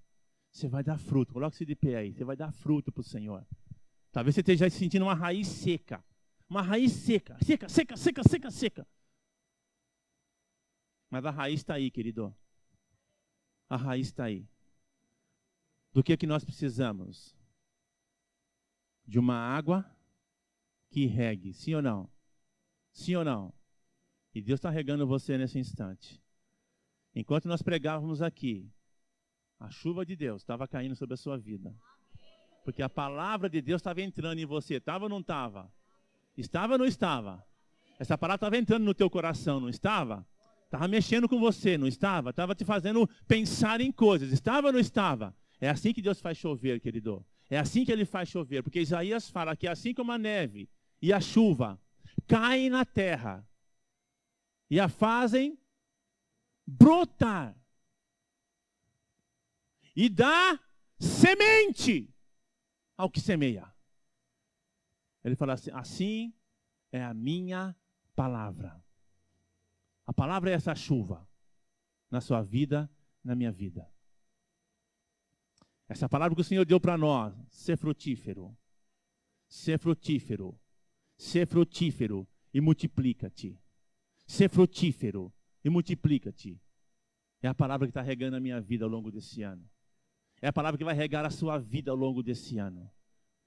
Você vai dar fruto. Coloque-se de pé aí. Você vai dar fruto para o Senhor. Talvez você esteja sentindo uma raiz seca. Uma raiz seca. Seca, seca, seca, seca, seca. Mas a raiz está aí, querido. A raiz está aí. Do que nós precisamos? De uma água que regue. Sim ou não? Sim ou não? E Deus está regando você nesse instante. Enquanto nós pregávamos aqui, a chuva de Deus estava caindo sobre a sua vida. Porque a palavra de Deus estava entrando em você. Estava ou não estava? Estava ou não estava? Essa palavra estava entrando no teu coração, não estava? Estava mexendo com você, não estava? Estava te fazendo pensar em coisas. Estava ou não estava? É assim que Deus faz chover, querido. É assim que Ele faz chover. Porque Isaías fala que assim como a neve e a chuva caem na terra e a fazem brotar e dá semente ao que semeia. Ele fala assim, assim é a minha palavra. A palavra é essa chuva na sua vida, na minha vida. Essa palavra que o Senhor deu para nós, ser frutífero. Ser frutífero. Ser frutífero e multiplica-te. Ser frutífero e multiplica-te. É a palavra que está regando a minha vida ao longo desse ano. É a palavra que vai regar a sua vida ao longo desse ano.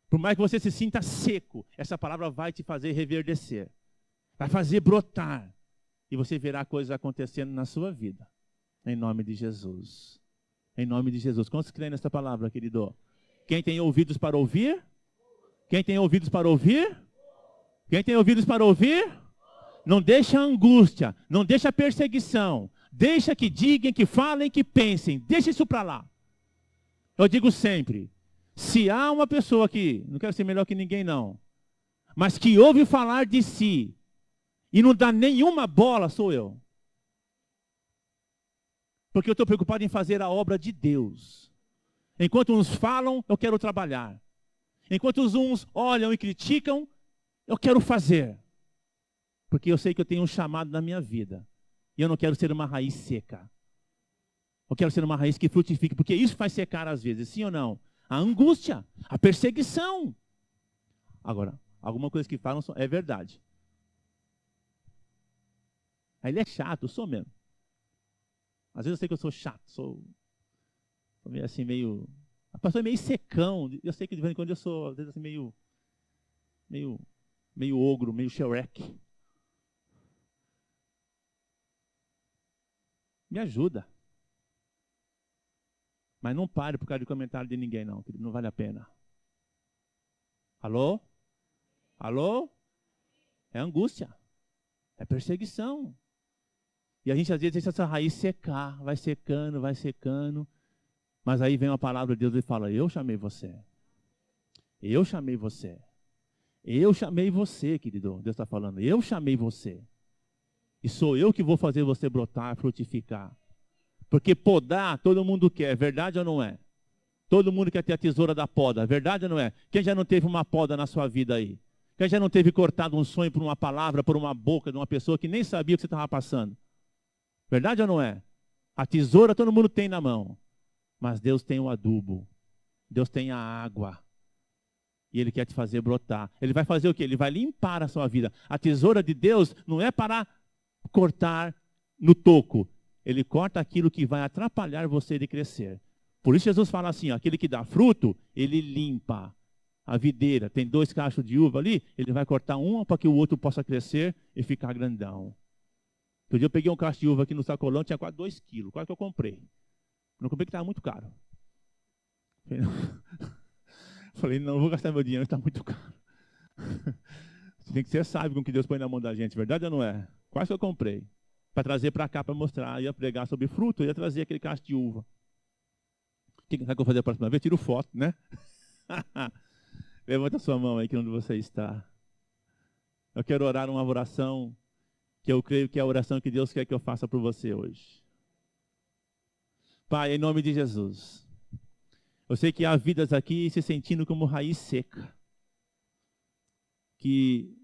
Por mais que você se sinta seco, essa palavra vai te fazer reverdecer. Vai fazer brotar. E você verá coisas acontecendo na sua vida. Em nome de Jesus. Em nome de Jesus. Quantos creem nessa palavra, querido? Quem tem ouvidos para ouvir? Quem tem ouvidos para ouvir? Quem tem ouvidos para ouvir? Não deixa a angústia, não deixa a perseguição. Deixa que digam, que falem, que pensem. Deixa isso para lá. Eu digo sempre, se há uma pessoa que, não quero ser melhor que ninguém não, mas que ouve falar de si, e não dá nenhuma bola, sou eu. Porque eu estou preocupado em fazer a obra de Deus. Enquanto uns falam, eu quero trabalhar. Enquanto os uns olham e criticam, eu quero fazer. Porque eu sei que eu tenho um chamado na minha vida. E eu não quero ser uma raiz seca. Eu quero ser uma raiz que frutifique, porque isso faz secar às vezes, sim ou não? a angústia, a perseguição. Agora, alguma coisa que falam é verdade. Aí ele é chato, eu sou mesmo. Às vezes eu sei que eu sou chato, sou meio assim, meio... A pessoa é meio secão. Eu sei que de vez em quando eu sou, às vezes assim, meio ogro, meio Shrek. Me ajuda. Mas não pare por causa de comentário de ninguém, não, querido, não vale a pena. Alô? Alô? É angústia. É perseguição. E a gente às vezes deixa essa raiz secar, vai secando, vai secando. Mas aí vem uma palavra de Deus e fala, eu chamei você. Eu chamei você. Eu chamei você, querido. Deus está falando, eu chamei você. E sou eu que vou fazer você brotar, frutificar. Porque podar, todo mundo quer, verdade ou não é? Todo mundo quer ter a tesoura da poda, verdade ou não é? Quem já não teve uma poda na sua vida aí? Quem já não teve cortado um sonho por uma palavra, por uma boca de uma pessoa que nem sabia o que você estava passando? Verdade ou não é? A tesoura todo mundo tem na mão. Mas Deus tem o adubo. Deus tem a água. E Ele quer te fazer brotar. Ele vai fazer o quê? Ele vai limpar a sua vida. A tesoura de Deus não é para cortar no toco. Ele corta aquilo que vai atrapalhar você de crescer. Por isso Jesus fala assim, ó, aquele que dá fruto, Ele limpa. A videira, tem 2 cachos de uva ali, Ele vai cortar uma para que o outro possa crescer e ficar grandão. Outro dia eu peguei um cacho de uva aqui no sacolão, tinha quase 2 quilos, quase que eu comprei. Não comprei que estava muito caro. Falei, não vou gastar meu dinheiro, está muito caro. Você tem que ser sábio com o que Deus põe na mão da gente, verdade ou não é? Quase que eu comprei. Para trazer para cá, para mostrar. Ia pregar sobre fruto, ia trazer aquele cacho de uva. O que eu vou fazer a próxima vez? Tiro foto, né? Levanta sua mão aí, que onde você está. Eu quero orar uma oração que eu creio que é a oração que Deus quer que eu faça por você hoje. Pai, em nome de Jesus, eu sei que há vidas aqui se sentindo como raiz seca, que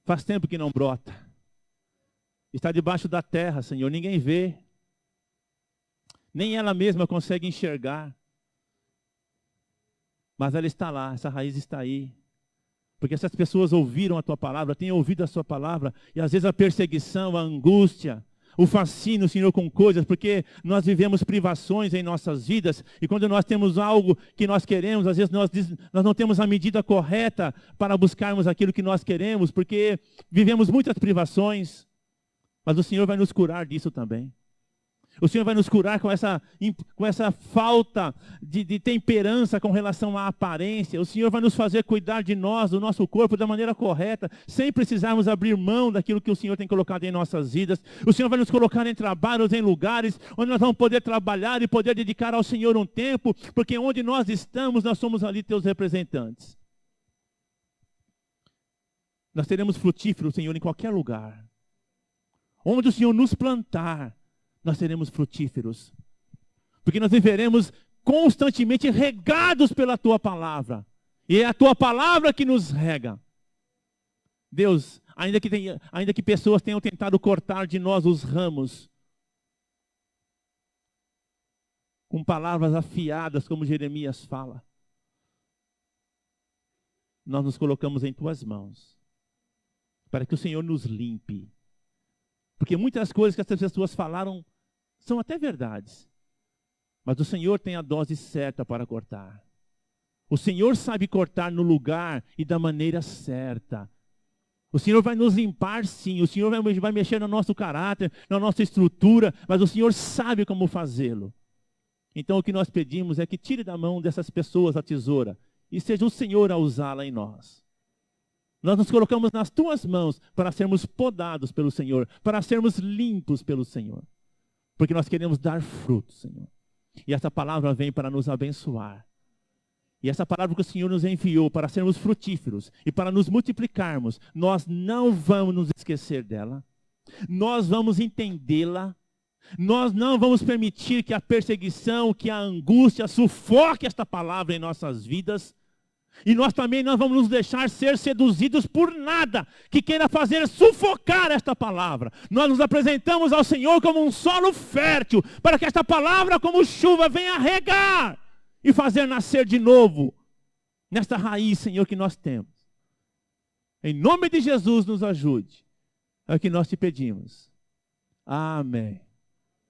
faz tempo que não brota, está debaixo da terra, Senhor, ninguém vê, nem ela mesma consegue enxergar, mas ela está lá, essa raiz está aí, porque essas pessoas ouviram a Tua palavra, têm ouvido a Sua palavra, e às vezes a perseguição, a angústia, o fascínio, Senhor, com coisas, porque nós vivemos privações em nossas vidas, e quando nós temos algo que nós queremos, às vezes nós não temos a medida correta para buscarmos aquilo que nós queremos, porque vivemos muitas privações, mas o Senhor vai nos curar disso também. O Senhor vai nos curar com essa falta de temperança com relação à aparência. O Senhor vai nos fazer cuidar de nós, do nosso corpo, da maneira correta, sem precisarmos abrir mão daquilo que o Senhor tem colocado em nossas vidas. O Senhor vai nos colocar em trabalhos, em lugares onde nós vamos poder trabalhar e poder dedicar ao Senhor um tempo, porque onde nós estamos, nós somos ali teus representantes. Nós seremos frutíferos, Senhor, em qualquer lugar. Onde o Senhor nos plantar, nós seremos frutíferos, porque nós viveremos constantemente regados pela Tua palavra, e é a Tua palavra que nos rega. Deus, ainda que pessoas tenham tentado cortar de nós os ramos, com palavras afiadas, como Jeremias fala, nós nos colocamos em Tuas mãos, para que o Senhor nos limpe. Porque muitas coisas que essas pessoas falaram são até verdades. Mas o Senhor tem a dose certa para cortar. O Senhor sabe cortar no lugar e da maneira certa. O Senhor vai nos limpar sim. O Senhor vai mexer no nosso caráter, na nossa estrutura. Mas o Senhor sabe como fazê-lo. Então o que nós pedimos é que tire da mão dessas pessoas a tesoura. E seja o Senhor a usá-la em nós. Nós nos colocamos nas Tuas mãos para sermos podados pelo Senhor, para sermos limpos pelo Senhor. Porque nós queremos dar fruto, Senhor. E essa palavra vem para nos abençoar. E essa palavra que o Senhor nos enviou para sermos frutíferos e para nos multiplicarmos, nós não vamos nos esquecer dela. Nós vamos entendê-la. Nós não vamos permitir que a perseguição, que a angústia sufoque esta palavra em nossas vidas. E nós também não vamos nos deixar ser seduzidos por nada que queira fazer sufocar esta palavra. Nós nos apresentamos ao Senhor como um solo fértil, para que esta palavra como chuva venha regar e fazer nascer de novo nesta raiz, Senhor, que nós temos. Em nome de Jesus, nos ajude. É o que nós te pedimos. Amém.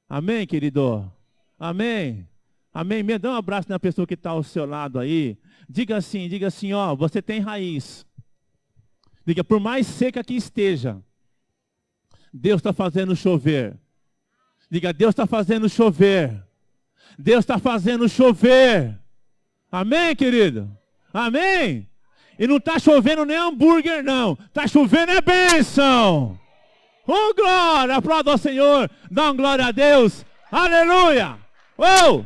Amém, querido? Amém. Amém. Me dá um abraço na pessoa que está ao seu lado aí. Diga assim, ó, você tem raiz. Diga, por mais seca que esteja, Deus está fazendo chover. Diga, Deus está fazendo chover. Deus está fazendo chover. Amém, querido? Amém? E não está chovendo nem hambúrguer, não. Está chovendo é bênção. Oh, glória. Aplauda ao Senhor. Dá uma glória a Deus. Aleluia. Oh!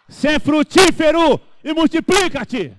Ser frutífero e multiplica-te.